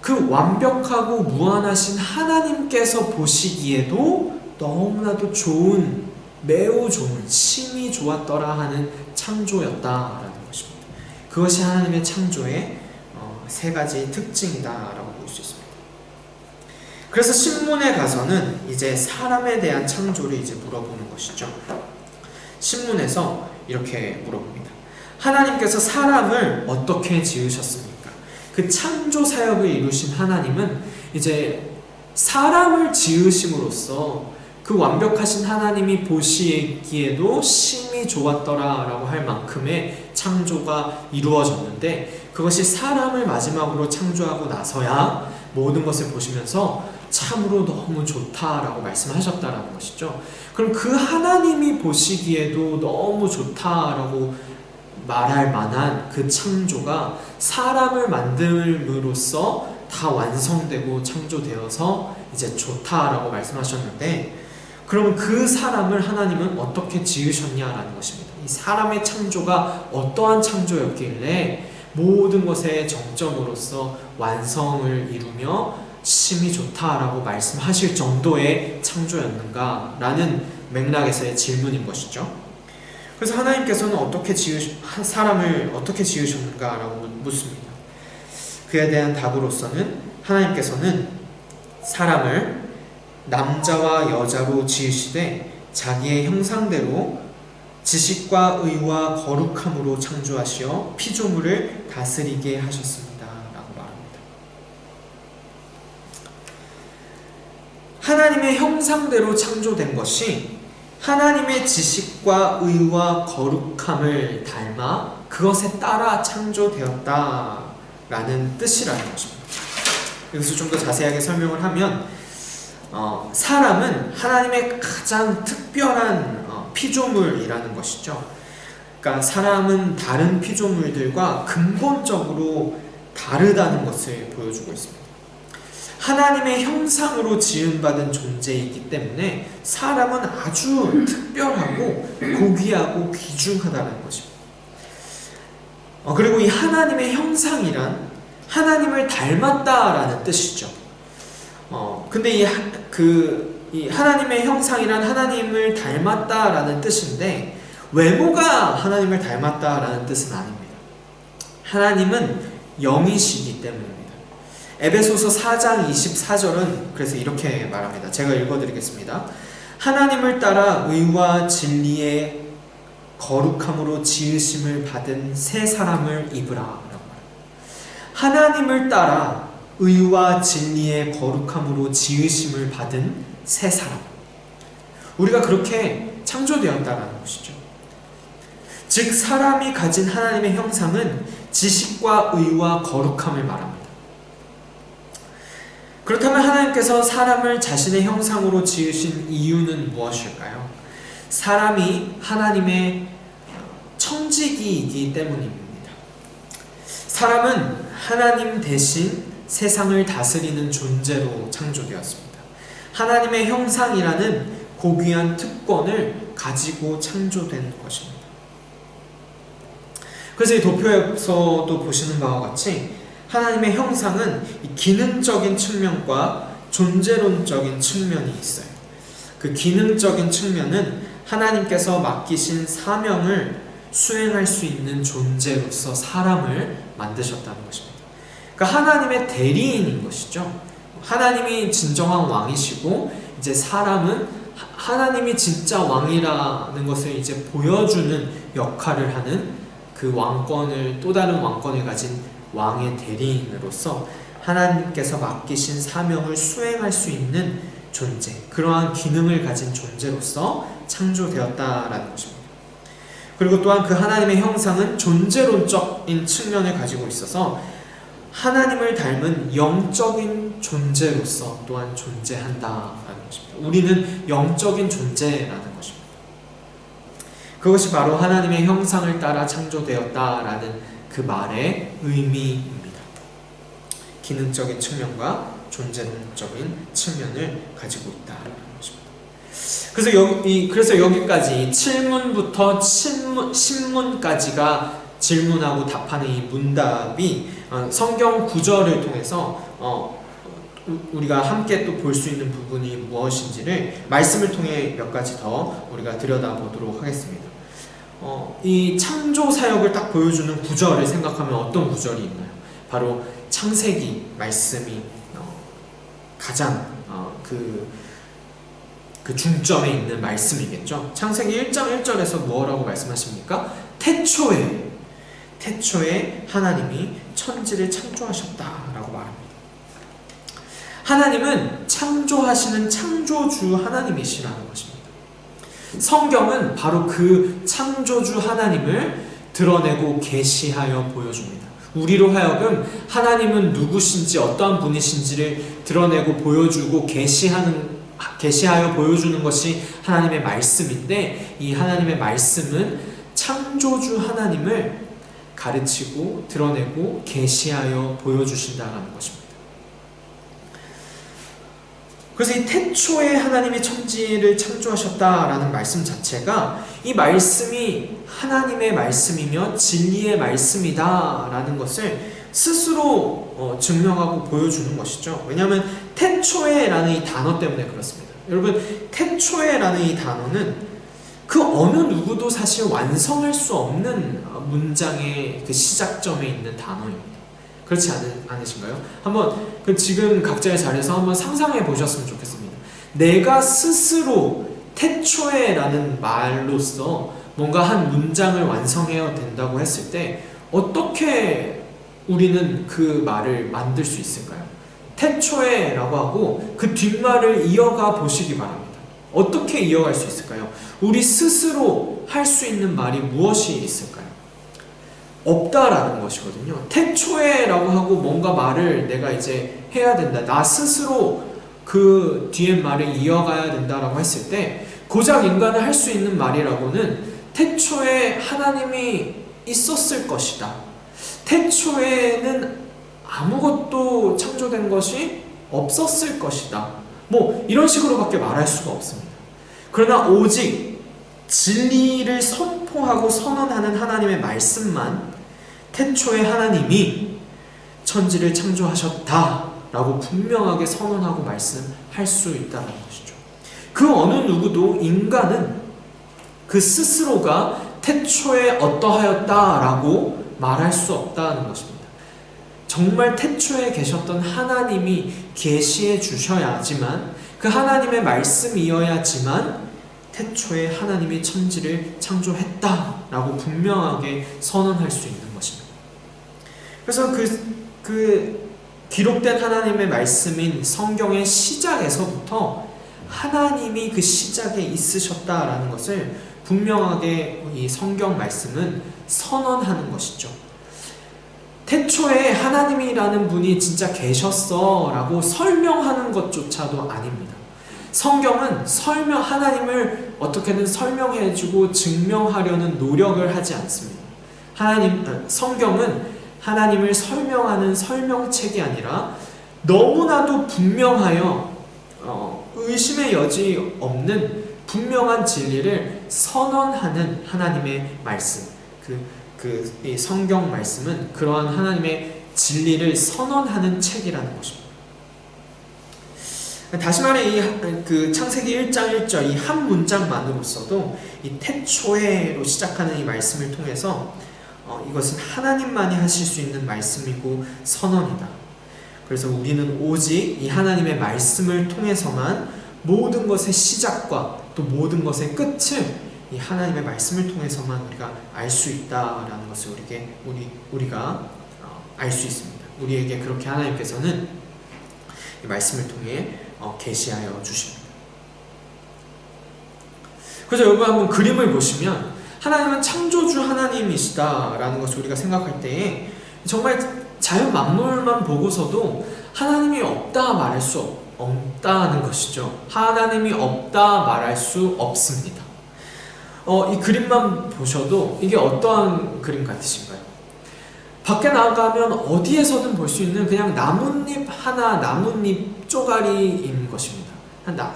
[SPEAKER 1] 그 완벽하고 무한하신 하나님께서 보시기에도 너무나도 좋은, 매우 좋은, 심히 좋았더라 하는 창조였다라는 것입니다. 그것이 하나님의 창조의 세 가지 특징이다라고 볼 수 있습니다. 그래서 신문에 가서는 이제 사람에 대한 창조를 이제 물어보는 것이죠. 신문에서 이렇게 물어봅니다. 하나님께서 사람을 어떻게 지으셨습니까? 그 창조 사역을 이루신 하나님은 이제 사람을 지으심으로써 그 완벽하신 하나님이 보시기에도 심히 좋았더라 라고 할 만큼의 창조가 이루어졌는데, 그것이 사람을 마지막으로 창조하고 나서야 모든 것을 보시면서 참으로 너무 좋다라고 말씀하셨다라는 것이죠. 그럼 그 하나님이 보시기에도 너무 좋다라고 말할 만한 그 창조가 사람을 만듦으로써 다 완성되고 창조되어서 이제 좋다라고 말씀하셨는데, 그러면 그 사람을 하나님은 어떻게 지으셨냐라는 것입니다. 이 사람의 창조가 어떠한 창조였길래 모든 것의 정점으로서 완성을 이루며 심히 좋다라고 말씀하실 정도의 창조였는가라는 맥락에서의 질문인 것이죠. 그래서 하나님께서는 사람을 어떻게 지으셨는가라고 묻습니다. 그에 대한 답으로서는 하나님께서는 사람을 남자와 여자로 지으시되 자기의 형상대로 지식과 의와 거룩함으로 창조하시어 피조물을 다스리게 하셨습니다 라고 말합니다. 하나님의 형상대로 창조된 것이 하나님의 지식과 의와 거룩함을 닮아 그것에 따라 창조되었다라는 뜻이라는 것입니다. 여기서 좀 더 자세하게 설명을 하면 사람은 하나님의 가장 특별한 피조물이라는 것이죠. 그러니까 사람은 다른 피조물들과 근본적으로 다르다는 것을 보여주고 있습니다. 하나님의 형상으로 지음받은 존재이기 때문에 사람은 아주 특별하고 고귀하고 귀중하다는 것입니다. 그리고 이 하나님의 형상이란 하나님을 닮았다라는 뜻이죠. 근데 이 하나님의 형상이란 하나님을 닮았다라는 뜻인데, 외모가 하나님을 닮았다라는 뜻은 아닙니다. 하나님은 영이시기 때문입니다. 에베소서 4장 24절은 그래서 이렇게 말합니다. 제가 읽어드리겠습니다. 하나님을 따라 의와 진리의 거룩함으로 지으심을 받은 새 사람을 입으라 라고 말합니다. 하나님을 따라 의와 진리의 거룩함으로 지으심을 받은 새 사람, 우리가 그렇게 창조되었다라는 것이죠. 즉 사람이 가진 하나님의 형상은 지식과 의와 거룩함을 말합니다. 그렇다면 하나님께서 사람을 자신의 형상으로 지으신 이유는 무엇일까요? 사람이 하나님의 청지기이기 때문입니다. 사람은 하나님 대신 세상을 다스리는 존재로 창조되었습니다. 하나님의 형상이라는 고귀한 특권을 가지고 창조된 것입니다. 그래서 이 도표에서도 보시는 바와 같이 하나님의 형상은 기능적인 측면과 존재론적인 측면이 있어요. 그 기능적인 측면은 하나님께서 맡기신 사명을 수행할 수 있는 존재로서 사람을 만드셨다는 것입니다. 그러니까 하나님의 대리인인 것이죠. 하나님이 진정한 왕이시고 이제 사람은 하나님이 진짜 왕이라는 것을 이제 보여주는 역할을 하는 그 왕권을, 또 다른 왕권을 가진 왕의 대리인으로서 하나님께서 맡기신 사명을 수행할 수 있는 존재, 그러한 기능을 가진 존재로서 창조되었다라는 것입니다. 그리고 또한 그 하나님의 형상은 존재론적인 측면을 가지고 있어서 하나님을 닮은 영적인 존재로서 또한 존재한다라는 것입니다. 우리는 영적인 존재라는 것입니다. 그것이 바로 하나님의 형상을 따라 창조되었다라는 그 말의 의미입니다. 기능적인 측면과 존재적인 측면을 가지고 있다는 것입니다. 그래서 여기까지 7문부터 신문까지가 질문하고 답하는 이 문답이 성경 구절을 통해서 우리가 함께 또 볼 수 있는 부분이 무엇인지를 말씀을 통해 몇 가지 더 우리가 들여다보도록 하겠습니다. 이 창조 사역을 딱 보여주는 구절을 생각하면 어떤 구절이 있나요? 바로 창세기 말씀이 가장 그 중점에 있는 말씀이겠죠. 창세기 1장 1절에서 뭐라고 말씀하십니까? 태초에 하나님이 천지를 창조하셨다라고 말합니다. 하나님은 창조하시는 창조주 하나님이시라는 것입니다. 성경은 바로 그 창조주 하나님을 드러내고 계시하여 보여줍니다. 우리로 하여금 하나님은 누구신지 어떠한 분이신지를 드러내고 보여주고 계시하여 보여주는 것이 하나님의 말씀인데, 이 하나님의 말씀은 창조주 하나님을 가르치고 드러내고 계시하여 보여주신다는 것입니다. 그래서 이 태초에 하나님이 천지를 창조하셨다라는 말씀 자체가 이 말씀이 하나님의 말씀이며 진리의 말씀이다라는 것을 스스로 증명하고 보여주는 것이죠. 왜냐하면 태초에라는 이 단어 때문에 그렇습니다. 여러분, 태초에라는 이 단어는 그 어느 누구도 사실 완성할 수 없는 문장의 그 시작점에 있는 단어입니다. 그렇지 않으신가요? 한번 지금 각자의 자리에서 한번 상상해 보셨으면 좋겠습니다. 내가 스스로 태초에라는 말로써 뭔가 한 문장을 완성해야 된다고 했을 때 어떻게 우리는 그 말을 만들 수 있을까요? 태초에라고 하고 그 뒷말을 이어가 보시기 바랍니다. 어떻게 이어갈 수 있을까요? 우리 스스로 할 수 있는 말이 무엇이 있을까요? 없다라는 것이거든요. 태초에라고 하고 뭔가 말을 내가 이제 해야 된다, 나 스스로 그 뒤에 말을 이어가야 된다라고 했을 때 고작 인간은 할 수 있는 말이라고는 태초에 하나님이 있었을 것이다, 태초에는 아무것도 창조된 것이 없었을 것이다, 뭐 이런 식으로밖에 말할 수가 없습니다. 그러나 오직 진리를 선포하고 선언하는 하나님의 말씀만 태초에 하나님이 천지를 창조하셨다라고 분명하게 선언하고 말씀할 수 있다는 것이죠. 그 어느 누구도 인간은 그 스스로가 태초에 어떠하였다라고 말할 수 없다는 것입니다. 정말 태초에 계셨던 하나님이 계시해 주셔야지만, 그 하나님의 말씀이어야지만 태초에 하나님이 천지를 창조했다라고 분명하게 선언할 수 있는 것입니다. 그래서 그 기록된 하나님의 말씀인 성경의 시작에서부터 하나님이 그 시작에 있으셨다라는 것을 분명하게 이 성경 말씀은 선언하는 것이죠. 태초에 하나님이라는 분이 진짜 계셨어 라고 설명하는 것조차도 아닙니다. 성경은 하나님을 어떻게든 설명해주고 증명하려는 노력을 하지 않습니다. 성경은 하나님을 설명하는 설명책이 아니라 너무나도 분명하여 의심의 여지 없는 분명한 진리를 선언하는 하나님의 말씀. 이 성경 말씀은 그러한 하나님의 진리를 선언하는 책이라는 것입니다. 다시 말해 그 창세기 1장 1절 이 한 문장만으로서도 이 태초에로 시작하는 이 말씀을 통해서 이것은 하나님만이 하실 수 있는 말씀이고 선언이다. 그래서 우리는 오직 이 하나님의 말씀을 통해서만 모든 것의 시작과 또 모든 것의 끝을 이 하나님의 말씀을 통해서만 우리가 알 수 있다라는 것을 우리가 알 수 있습니다. 우리에게 그렇게 하나님께서는 이 말씀을 통해 계시하여 주십니다. 그래서 여러분 한번 그림을 보시면 하나님은 창조주 하나님이시다라는 것을 우리가 생각할 때에 정말 자연 만물만 보고서도 하나님이 없다 말할 수 없다는 것이죠. 하나님이 없다 말할 수 없습니다. 이 그림만 보셔도 이게 어떠한 그림 같으신가요? 밖에 나가면 어디에서든 볼 수 있는 그냥 나뭇잎 하나, 나뭇잎 쪼가리인 것입니다.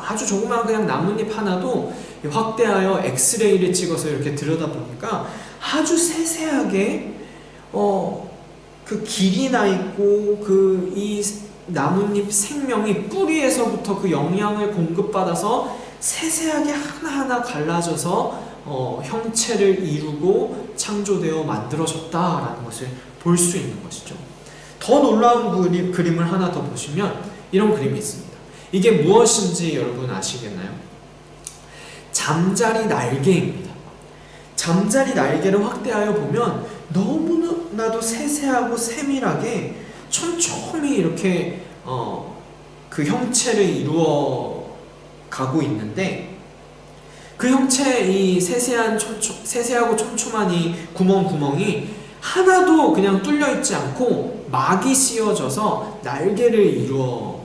[SPEAKER 1] 아주 조그마한 그냥 나뭇잎 하나도 확대하여 엑스레이를 찍어서 이렇게 들여다보니까 아주 세세하게 그 길이 나 있고 이 나뭇잎 생명이 뿌리에서부터 그 영양을 공급받아서 세세하게 하나하나 갈라져서 형체를 이루고 창조되어 만들어졌다라는 것을 볼 수 있는 것이죠. 더 놀라운 그림을 하나 더 보시면 이런 그림이 있습니다. 이게 무엇인지 여러분 아시겠나요? 잠자리 날개입니다. 잠자리 날개를 확대하여 보면 너무나도 세세하고 세밀하게 촘촘히 이렇게 그 형체를 이루어 가고 있는데 그 형체의 이 세세하고 촘촘한 이 구멍이 하나도 그냥 뚫려 있지 않고 막이 씌워져서 날개를 이루어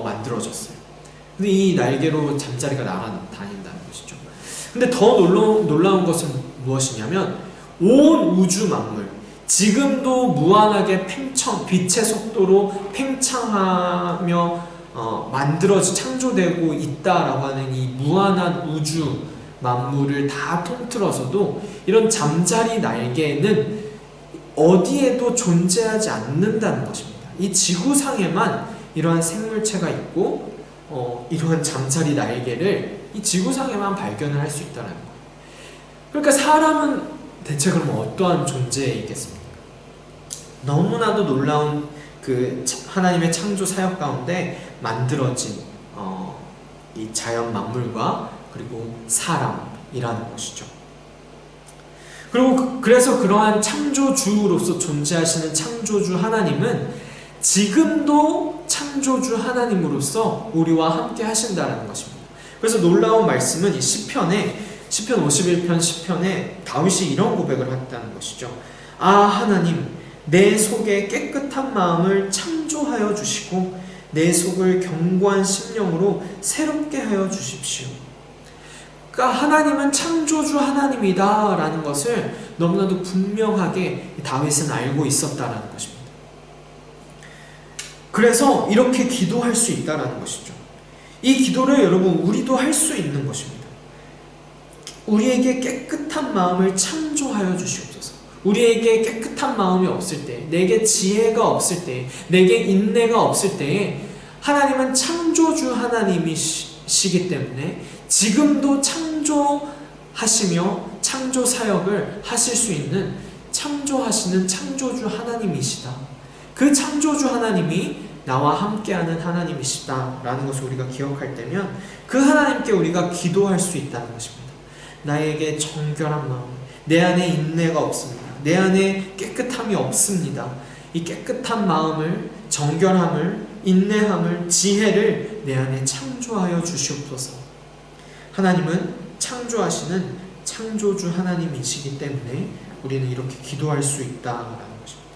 [SPEAKER 1] 만들어졌어요. 근데 이 날개로 잠자리가 날아다닌다는 것이죠. 근데 더 놀라운 것은 무엇이냐면 온 우주 만물, 지금도 무한하게 빛의 속도로 팽창하며 창조되고 있다라고 하는 이 무한한 우주 만물을 다 통틀어서도 이런 잠자리 날개는 어디에도 존재하지 않는다는 것입니다. 이 지구상에만 이러한 생물체가 있고 이러한 잠자리 날개를 이 지구상에만 발견을 할 수 있다는 거예요. 그러니까 사람은 대체 그럼 어떠한 존재이겠습니까? 너무나도 놀라운 그 하나님의 창조 사역 가운데 만들어진 이 자연 만물과 그리고 사람이라는 것이죠. 그래서 그러한 창조주로서 존재하시는 창조주 하나님은 지금도 창조주 하나님으로서 우리와 함께 하신다는 것입니다. 그래서 놀라운 말씀은 이 시편 51편 시편에 다윗이 이런 고백을 했다는 것이죠. 아 하나님, 내 속에 깨끗한 마음을 창조하여 주시고 내 속을 견고한 심령으로 새롭게 하여 주십시오. 그러니까 하나님은 창조주 하나님이다 라는 것을 너무나도 분명하게 다윗은 알고 있었다라는 것입니다. 그래서 이렇게 기도할 수 있다라는 것이죠. 이 기도를 여러분 우리도 할 수 있는 것입니다. 우리에게 깨끗한 마음을 창조하여 주시옵소서. 우리에게 깨끗한 마음이 없을 때, 내게 지혜가 없을 때, 내게 인내가 없을 때에 하나님은 창조주 하나님이시기 때문에 지금도 창조하시며 창조 사역을 하실 수 있는 창조하시는 창조주 하나님이시다. 그 창조주 하나님이 나와 함께하는 하나님이시다라는 것을 우리가 기억할 때면 그 하나님께 우리가 기도할 수 있다는 것입니다. 나에게 정결한 마음, 내 안에 인내가 없습니다. 내 안에 깨끗함이 없습니다. 이 깨끗한 마음을, 정결함을, 인내함을, 지혜를 내 안에 창조하여 주시옵소서. 하나님은 창조하시는 창조주 하나님이시기 때문에 우리는 이렇게 기도할 수 있다라는 것입니다.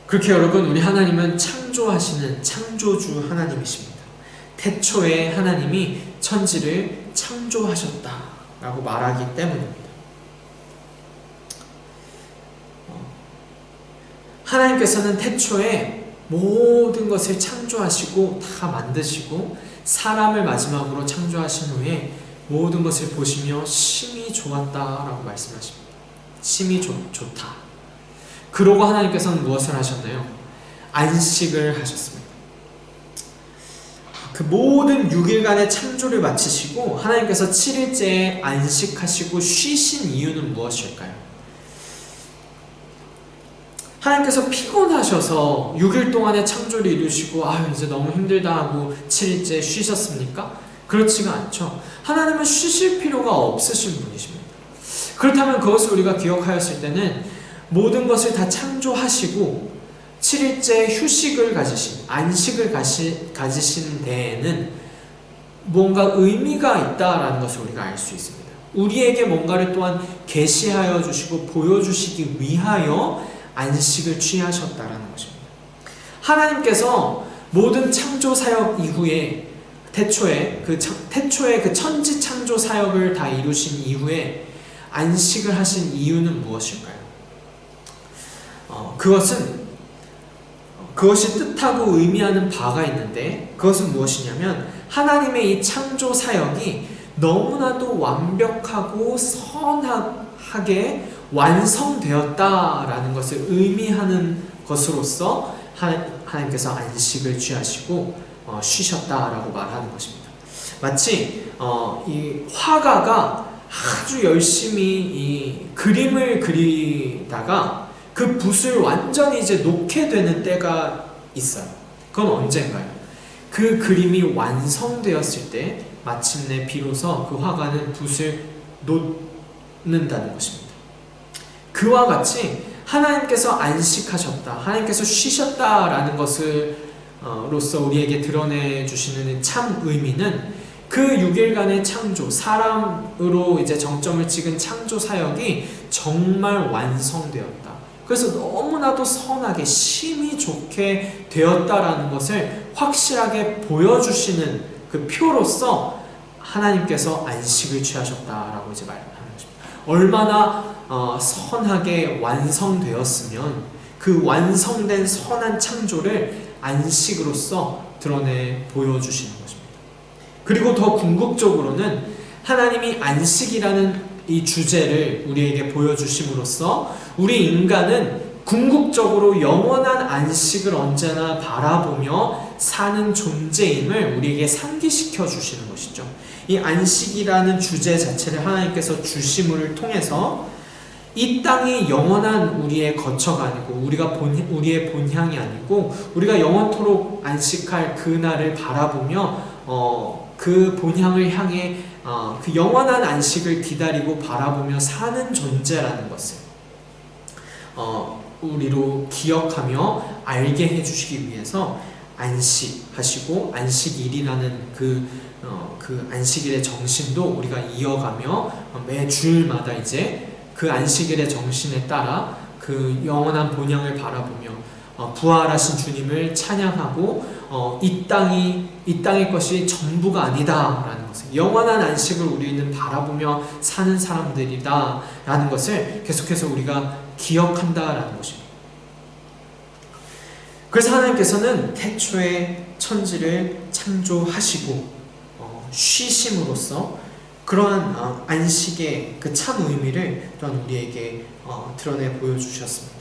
[SPEAKER 1] 그렇게 여러분, 우리 하나님은 창조하시는 창조주 하나님이십니다. 태초에 하나님이 천지를 창조하셨다라고 말하기 때문입니다. 하나님께서는 태초에 모든 것을 창조하시고 다 만드시고 사람을 마지막으로 창조하신 후에 모든 것을 보시며 심히 좋았다라고 말씀하십니다. 심히 좋다. 그러고 하나님께서는 무엇을 하셨나요? 안식을 하셨습니다. 그 모든 6일간의 창조를 마치시고 하나님께서 7일째에 안식하시고 쉬신 이유는 무엇일까요? 하나님께서 피곤하셔서 6일 동안의 창조를 이루시고 이제 너무 힘들다 하고 7일째 쉬셨습니까? 그렇지가 않죠. 하나님은 쉬실 필요가 없으신 분이십니다. 그렇다면 그것을 우리가 기억하였을 때는 모든 것을 다 창조하시고 7일째 휴식을 가지신, 안식을 가지신 데에는 뭔가 의미가 있다라는 것을 우리가 알 수 있습니다. 우리에게 뭔가를 또한 계시하여 주시고 보여주시기 위하여 안식을 취하셨다라는 것입니다. 하나님께서 모든 창조 사역 이후에 태초에 그 천지 창조 사역을 다 이루신 이후에 안식을 하신 이유는 무엇일까요? 그것이 뜻하고 의미하는 바가 있는데 그것은 무엇이냐면 하나님의 이 창조 사역이 너무나도 완벽하고 선하게 완성되었다라는 것을 의미하는 것으로서 하나님께서 안식을 취하시고 쉬셨다라고 말하는 것입니다. 마치 이 화가가 아주 열심히 이 그림을 그리다가 그 붓을 완전히 이제 놓게 되는 때가 있어요. 그건 언젠가요? 그 그림이 완성되었을 때 마침내 비로소 그 화가는 붓을 놓는다는 것입니다. 그와 같이 하나님께서 안식하셨다, 하나님께서 쉬셨다라는 것으로서 우리에게 드러내 주시는 참 의미는 그 6일간의 창조, 사람으로 이제 정점을 찍은 창조 사역이 정말 완성되었다. 그래서 너무나도 선하게 심히 좋게 되었다라는 것을 확실하게 보여주시는 그 표로서 하나님께서 안식을 취하셨다라고 이제 말하는 것입니다. 얼마나 선하게 완성되었으면 그 완성된 선한 창조를 안식으로서 드러내 보여주시는 것입니다. 그리고 더 궁극적으로는 하나님이 안식이라는 이 주제를 우리에게 보여주심으로써 우리 인간은 궁극적으로 영원한 안식을 언제나 바라보며 사는 존재임을 우리에게 상기시켜 주시는 것이죠. 이 안식이라는 주제 자체를 하나님께서 주심을 통해서 이 땅이 영원한 우리의 거처가 아니고 우리의 본향이 아니고 우리가 영원토록 안식할 그날을 바라보며 그 본향을 향해 그 영원한 안식을 기다리고 바라보며 사는 존재라는 것을 우리로 기억하며 알게 해주시기 위해서 안식하시고 안식일이라는 그 안식일의 정신도 우리가 이어가며 매 주일마다 이제 그 안식일의 정신에 따라 그 영원한 본향을 바라보며 부활하신 주님을 찬양하고 이 땅의 것이 전부가 아니다라는 것을, 영원한 안식을 우리는 바라보며 사는 사람들이다라는 것을 계속해서 우리가 기억한다라는 것입니다. 그래서 하나님께서는 태초에 천지를 창조하시고 쉬심으로써 그러한 안식의 그 참 의미를 또한 우리에게 드러내 보여주셨습니다.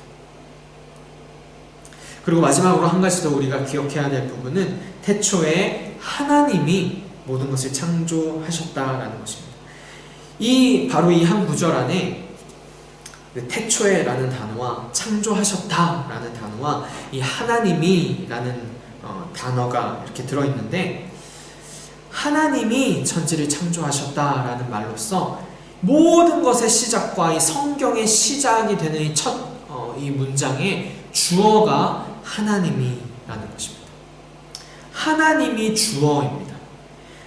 [SPEAKER 1] 그리고 마지막으로 한 가지 더 우리가 기억해야 될 부분은 태초에 하나님이 모든 것을 창조하셨다라는 것입니다. 바로 이 한 구절 안에 태초에라는 단어와 창조하셨다라는 단어와 이 하나님이라는 단어가 이렇게 들어있는데, 하나님이 천지를 창조하셨다라는 말로써 모든 것의 시작과 이 성경의 시작이 되는 이 문장의 주어가 하나님이라는 것입니다. 하나님이 주어입니다.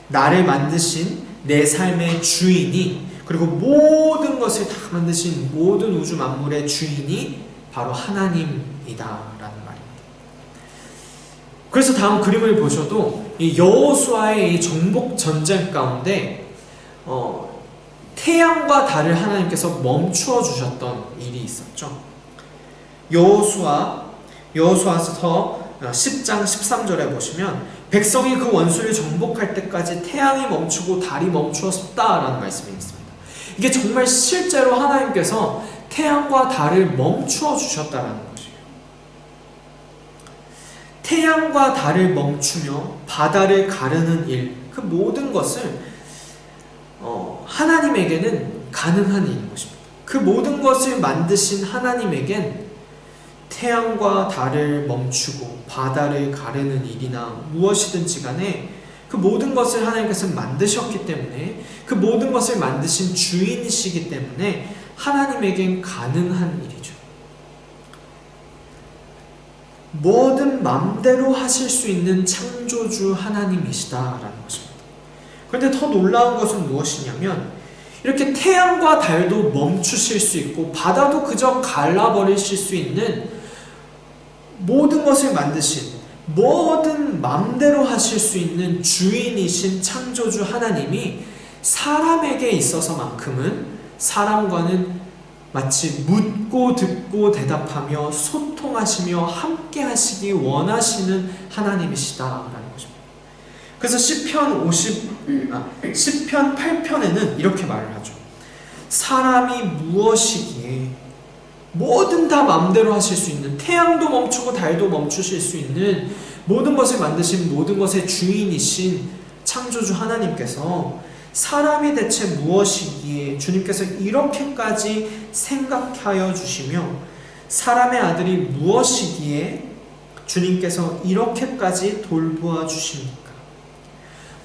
[SPEAKER 1] 나를 만드신 내 삶의 주인이, 그리고 모든 것을 다 만드신 모든 우주 만물의 주인이 바로 하나님이다라는 말입니다. 그래서 다음 그림을 보셔도 이 여호수아의 이 정복 전쟁 가운데 태양과 달을 하나님께서 멈추어 주셨던 일이 있었죠. 여호수아서 10장 13절에 보시면 백성이 그 원수를 정복할 때까지 태양이 멈추고 달이 멈추었다라는 말씀이 있습니다. 이게 정말 실제로 하나님께서 태양과 달을 멈추어 주셨다라는 것이에요. 태양과 달을 멈추며 바다를 가르는 일, 그 모든 것을 하나님에게는 가능한 일인 것입니다. 그 모든 것을 만드신 하나님에겐 태양과 달을 멈추고 바다를 가르는 일이나 무엇이든지 간에 그 모든 것을 하나님께서 만드셨기 때문에, 그 모든 것을 만드신 주인이시기 때문에 하나님에겐 가능한 일이죠. 뭐든 마음대로 하실 수 있는 창조주 하나님이시다라는 것입니다. 그런데 더 놀라운 것은 무엇이냐면, 이렇게 태양과 달도 멈추실 수 있고 바다도 그저 갈라버리실 수 있는 모든 것을 만드신, 뭐든 마음대로 하실 수 있는 주인이신 창조주 하나님이 사람에게 있어서만큼은 사람과는 마치 묻고 듣고 대답하며 소통하시며 함께 하시기 원하시는 하나님이시다라는 것입니다. 그래서 시편 8편에는 이렇게 말을 하죠. 사람이 무엇이기에 뭐든 다 마음대로 하실 수 있는, 태양도 멈추고 달도 멈추실 수 있는 모든 것을 만드신 모든 것의 주인이신 창조주 하나님께서 사람이 대체 무엇이기에 주님께서 이렇게까지 생각하여 주시며, 사람의 아들이 무엇이기에 주님께서 이렇게까지 돌보아 주십니까?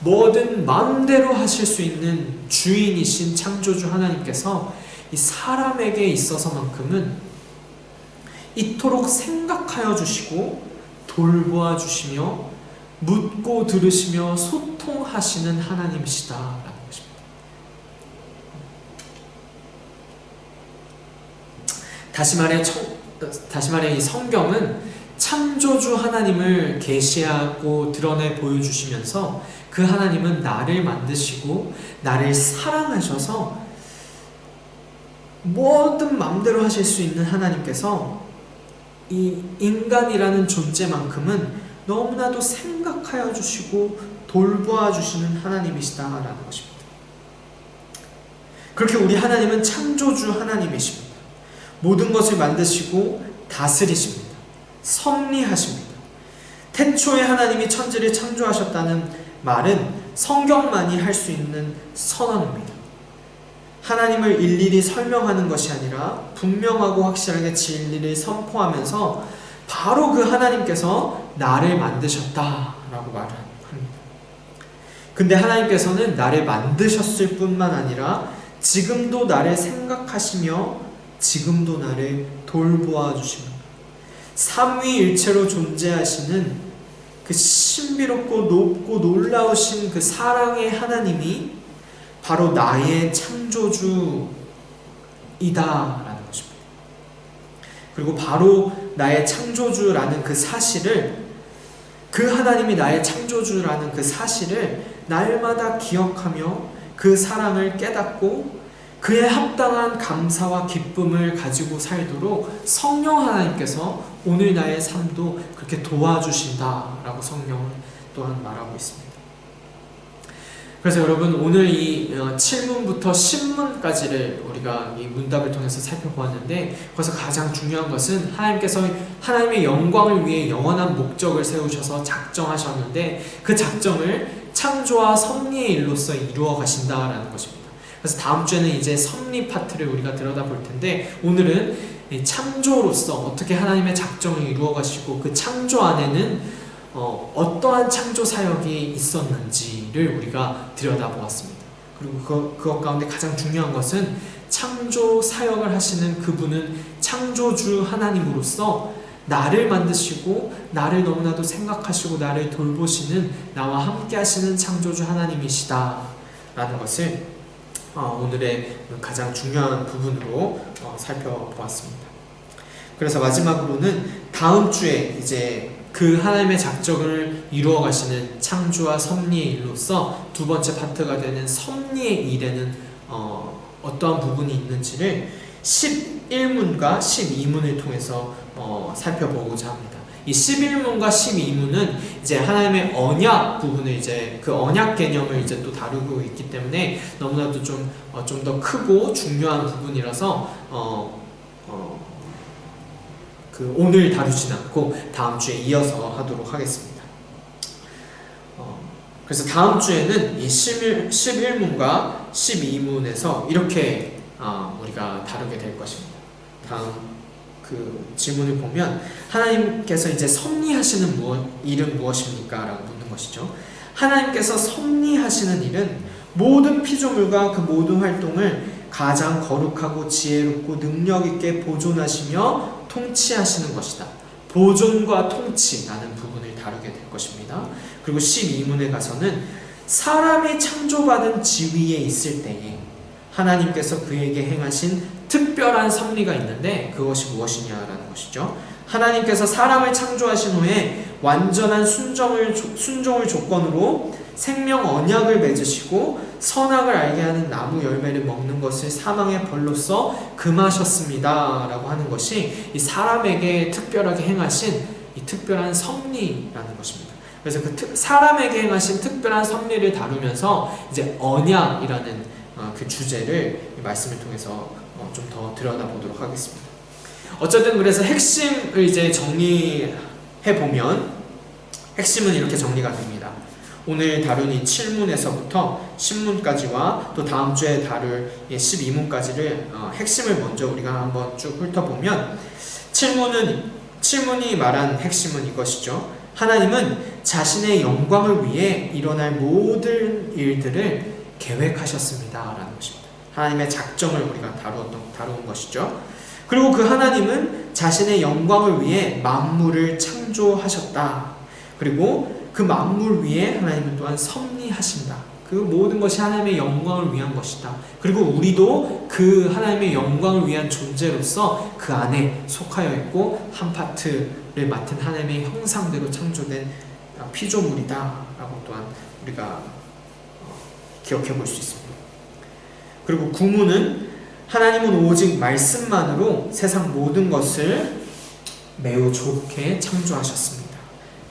[SPEAKER 1] 뭐든 마음대로 하실 수 있는 주인이신 창조주 하나님께서 이 사람에게 있어서만큼은 이토록 생각하여 주시고 돌보아 주시며 묻고 들으시며 소통하시는 하나님이시다라는 것입니다. 다시 말해 이 성경은 창조주 하나님을 계시하고 드러내 보여주시면서 그 하나님은 나를 만드시고 나를 사랑하셔서 뭐든 마음대로 하실 수 있는 하나님께서 이 인간이라는 존재만큼은 너무나도 생각하여 주시고 돌보아 주시는 하나님이시다라는 것입니다. 그렇게 우리 하나님은 창조주 하나님이십니다. 모든 것을 만드시고 다스리십니다. 섭리하십니다. 태초에 하나님이 천지를 창조하셨다는 말은 성경만이 할 수 있는 선언입니다. 하나님을 일일이 설명하는 것이 아니라 분명하고 확실하게 진리를 선포하면서 바로 그 하나님께서 나를 만드셨다라고 말을 합니다. 근데 하나님께서는 나를 만드셨을 뿐만 아니라 지금도 나를 생각하시며 지금도 나를 돌보아 주십니다. 삼위일체로 존재하시는 그 신비롭고 높고 놀라우신 그 사랑의 하나님이 바로 나의 창조주이다라는 것입니다. 그리고 바로 나의 창조주라는 그 사실을, 그 하나님이 나의 창조주라는 그 사실을 날마다 기억하며 그 사랑을 깨닫고 그에 합당한 감사와 기쁨을 가지고 살도록 성령 하나님께서 오늘 나의 삶도 그렇게 도와주신다라고 성경은 또한 말하고 있습니다. 그래서 여러분, 오늘 이 7문부터 10문까지를 우리가 이 문답을 통해서 살펴보았는데, 거기서 가장 중요한 것은 하나님께서 하나님의 영광을 위해 영원한 목적을 세우셔서 작정하셨는데 그 작정을 창조와 섭리의 일로서 이루어 가신다라는 것입니다.
[SPEAKER 2] 그래서 다음 주에는 이제 섭리 파트를 우리가 들여다볼 텐데, 오늘은 창조로서 어떻게 하나님의 작정을 이루어 가시고 그 창조 안에는 어떠한 창조 사역이 있었는지를 우리가 들여다보았습니다. 그리고 그것 가운데 가장 중요한 것은 창조 사역을 하시는 그분은 창조주 하나님으로서 나를 만드시고 나를 너무나도 생각하시고 나를 돌보시는, 나와 함께 하시는 창조주 하나님이시다 라는 것을 오늘의 가장 중요한 부분으로 살펴보았습니다. 그래서 마지막으로는 다음 주에 이제 그 하나님의 작정을 이루어 가시는 창조와 섭리의 일로서 두 번째 파트가 되는 섭리의 일에는 어떠한 부분이 있는지를 11문과 12문을 통해서 살펴보고자 합니다. 이 11문과 12문은 이제 하나님의 언약 부분을, 이제 그 언약 개념을 이제 또 다루고 있기 때문에 너무나도 좀 더 크고 중요한 부분이라서 오늘 다루진 않고 다음 주에 이어서 하도록 하겠습니다. 그래서 다음 주에는 이 11문과 12문에서 이렇게 우리가 다루게 될 것입니다. 다음 그 질문을 보면, 하나님께서 이제 섭리하시는 일은 무엇입니까? 라고 묻는 것이죠. 하나님께서 섭리하시는 일은 모든 피조물과 그 모든 활동을 가장 거룩하고 지혜롭고 능력있게 보존하시며 통치하시는 것이다. 보존과 통치라는 부분을 다루게 될 것입니다. 그리고 12문에 가서는 사람이 창조받은 지위에 있을 때에 하나님께서 그에게 행하신 특별한 섭리가 있는데 그것이 무엇이냐라는 것이죠. 하나님께서 사람을 창조하신 후에 완전한 순종을 조건으로 생명 언약을 맺으시고 선악을 알게 하는 나무 열매를 먹는 것을 사망의 벌로서 금하셨습니다 라고 하는 것이 이 사람에게 특별하게 행하신 이 특별한 섭리라는 것입니다. 그래서 그 사람에게 행하신 특별한 섭리를 다루면서 이제 언약이라는 그 주제를 이 말씀을 통해서 좀 더 들여다보도록 하겠습니다. 어쨌든 그래서 핵심을 이제 정리해 보면 핵심은 이렇게 정리가 됩니다. 오늘 다룬 이 7문에서부터 10문까지와 또 다음 주에 다룰 12문까지를 핵심을 먼저 우리가 한번 쭉 훑어보면, 7문이 말한 핵심은 이것이죠. 하나님은 자신의 영광을 위해 일어날 모든 일들을 계획하셨습니다 라는 것입니다. 하나님의 작정을 우리가 다룬 것이죠. 그리고 그 하나님은 자신의 영광을 위해 만물을 창조하셨다. 그리고 그 만물 위에 하나님은 또한 섭리하신다. 그 모든 것이 하나님의 영광을 위한 것이다. 그리고 우리도 그 하나님의 영광을 위한 존재로서 그 안에 속하여 있고 한 파트를 맡은 하나님의 형상대로 창조된 피조물이다 라고 또한 우리가 기억해 볼 수 있습니다. 그리고 9문은 하나님은 오직 말씀만으로 세상 모든 것을 매우 좋게 창조하셨습니다.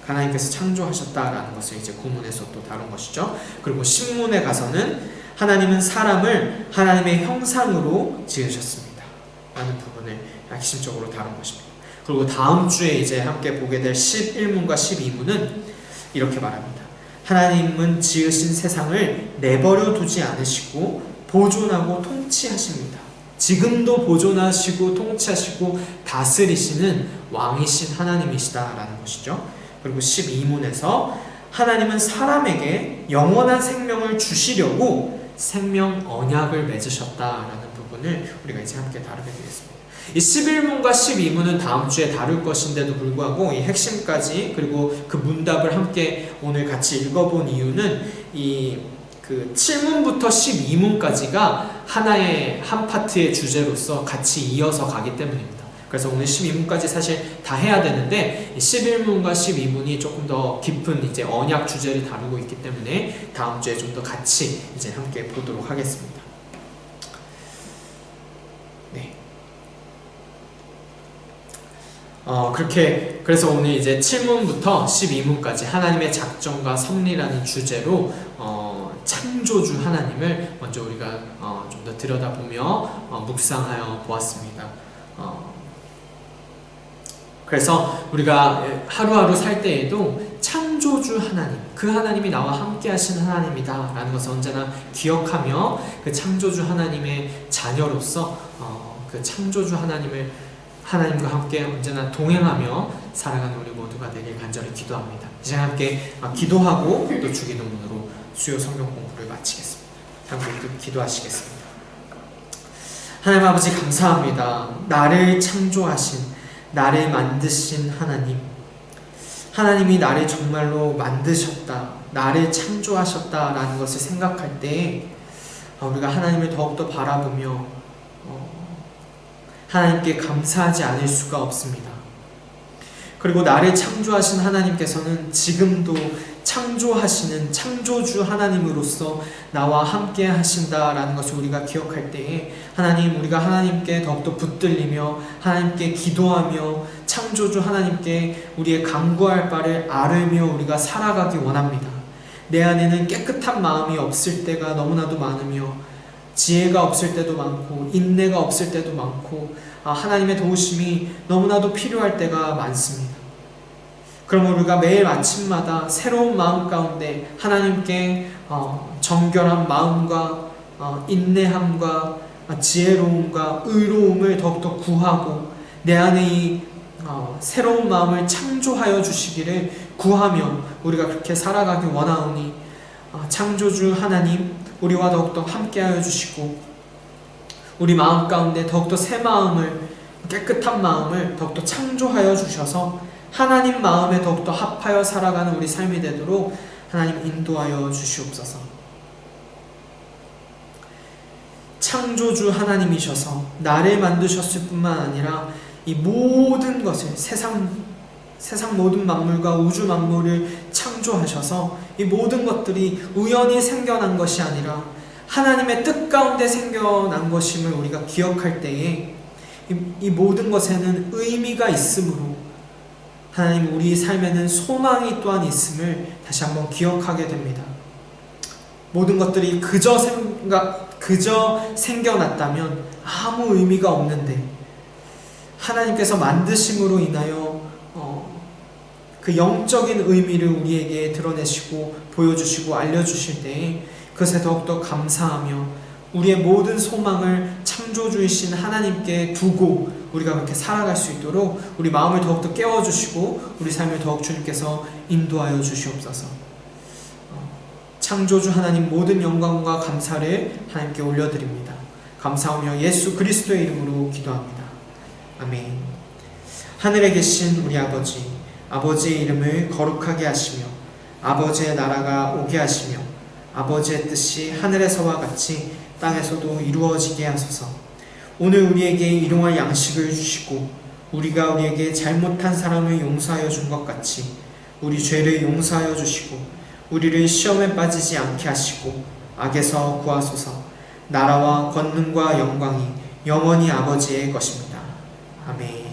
[SPEAKER 2] 하나님께서 창조하셨다라는 것을 이제 9문에서 또 다룬 것이죠. 그리고 10문에 가서는 하나님은 사람을 하나님의 형상으로 지으셨습니다 라는 부분을 핵심적으로 다룬 것입니다. 그리고 다음 주에 이제 함께 보게 될 11문과 12문은 이렇게 말합니다. 하나님은 지으신 세상을 내버려 두지 않으시고 보존하고 통치하십니다. 지금도 보존하시고 통치하시고 다스리시는 왕이신 하나님이시다라는 것이죠. 그리고 12문에서 하나님은 사람에게 영원한 생명을 주시려고 생명 언약을 맺으셨다라는 부분을 우리가 이제 함께 다루게 되겠습니다. 이 11문과 12문은 다음 주에 다룰 것인데도 불구하고 이 핵심까지 그리고 그 문답을 함께 오늘 같이 읽어본 이유는 이 그 7문부터 12문까지가 하나의 한 파트의 주제로서 같이 이어서 가기 때문입니다. 그래서 오늘 12문까지 사실 다 해야 되는데 11문과 12문이 조금 더 깊은 이제 언약 주제를 다루고 있기 때문에 다음 주에 좀 더 같이 이제 함께 보도록 하겠습니다. 네. 그렇게 그래서 오늘 이제 7문부터 12문까지 하나님의 작정과 섭리라는 주제로 창조주 하나님을 먼저 우리가 좀 더 들여다보며 묵상하여 보았습니다. 그래서 우리가 하루하루 살 때에도 창조 창조주 하나님, 그 하나님이 나와 함께 하신 하나님이다 라는 것을 언제나 기억하며 그 창조주 하나님의 자녀로서 그 창조주 하나님과 함께 언제나 동행하며 살아가는 우리 모두가 되길 간절히 기도합니다. 이제 함께 기도하고 또 주기도문으로 수요 성경 공부를 마치겠습니다. 함께 기도하시겠습니다. 하나님 아버지 감사합니다. 나를 창조하신, 나를 만드신 하나님이 나를 정말로 만드셨다, 나를 창조하셨다라는 것을 생각할 때 우리가 하나님을 더욱더 바라보며 하나님께 감사하지 않을 수가 없습니다. 그리고 나를 창조하신 하나님께서는 지금도 창조하시는 창조주 하나님으로서 나와 함께 하신다라는 것을 우리가 기억할 때에 하나님, 우리가 하나님께 더욱더 붙들리며 하나님께 기도하며 창조주 하나님께 우리의 간구할 바를 아뢰며 우리가 살아가기 원합니다. 내 안에는 깨끗한 마음이 없을 때가 너무나도 많으며 지혜가 없을 때도 많고 인내가 없을 때도 많고 하나님의 도우심이 너무나도 필요할 때가 많습니다. 그럼 우리가 매일 아침마다 새로운 마음 가운데 하나님께 정결한 마음과 인내함과 지혜로움과 의로움을 더욱더 구하고 내 안에 이 새로운 마음을 창조하여 주시기를 구하며 우리가 그렇게 살아가기 원하오니 창조주 하나님, 우리와 더욱더 함께하여 주시고 우리 마음 가운데 더욱더 새 마음을, 깨끗한 마음을 더욱더 창조하여 주셔서 하나님 마음에 더욱더 합하여 살아가는 우리 삶이 되도록 하나님 인도하여 주시옵소서. 창조주 하나님이셔서 나를 만드셨을 뿐만 아니라 이 모든 것을, 세상 모든 만물과 우주 만물을 창조하셔서 이 모든 것들이 우연히 생겨난 것이 아니라 하나님의 뜻 가운데 생겨난 것임을 우리가 기억할 때에 이 모든 것에는 의미가 있으므로 하나님, 우리 삶에는 소망이 또한 있음을 다시 한번 기억하게 됩니다. 모든 것들이 그저 생겨났다면 아무 의미가 없는데 하나님께서 만드심으로 인하여 그 영적인 의미를 우리에게 드러내시고 보여주시고 알려주실 때에 그것에 더욱더 감사하며 우리의 모든 소망을 창조주이신 하나님께 두고 우리가 그렇게 살아갈 수 있도록 우리 마음을 더욱더 깨워주시고 우리 삶을 더욱 주님께서 인도하여 주시옵소서. 창조주 하나님, 모든 영광과 감사를 하나님께 올려드립니다. 감사하며 예수 그리스도의 이름으로 기도합니다. 아멘. 하늘에 계신 우리 아버지, 아버지의 이름을 거룩하게 하시며 아버지의 나라가 오게 하시며 아버지의 뜻이 하늘에서와 같이 땅에서도 이루어지게 하소서. 오늘 우리에게 일용할 양식을 주시고 우리가 우리에게 잘못한 사람을 용서하여 준 것 같이 우리 죄를 용서하여 주시고 우리를 시험에 빠지지 않게 하시고 악에서 구하소서. 나라와 권능과 영광이 영원히 아버지의 것입니다. 아멘.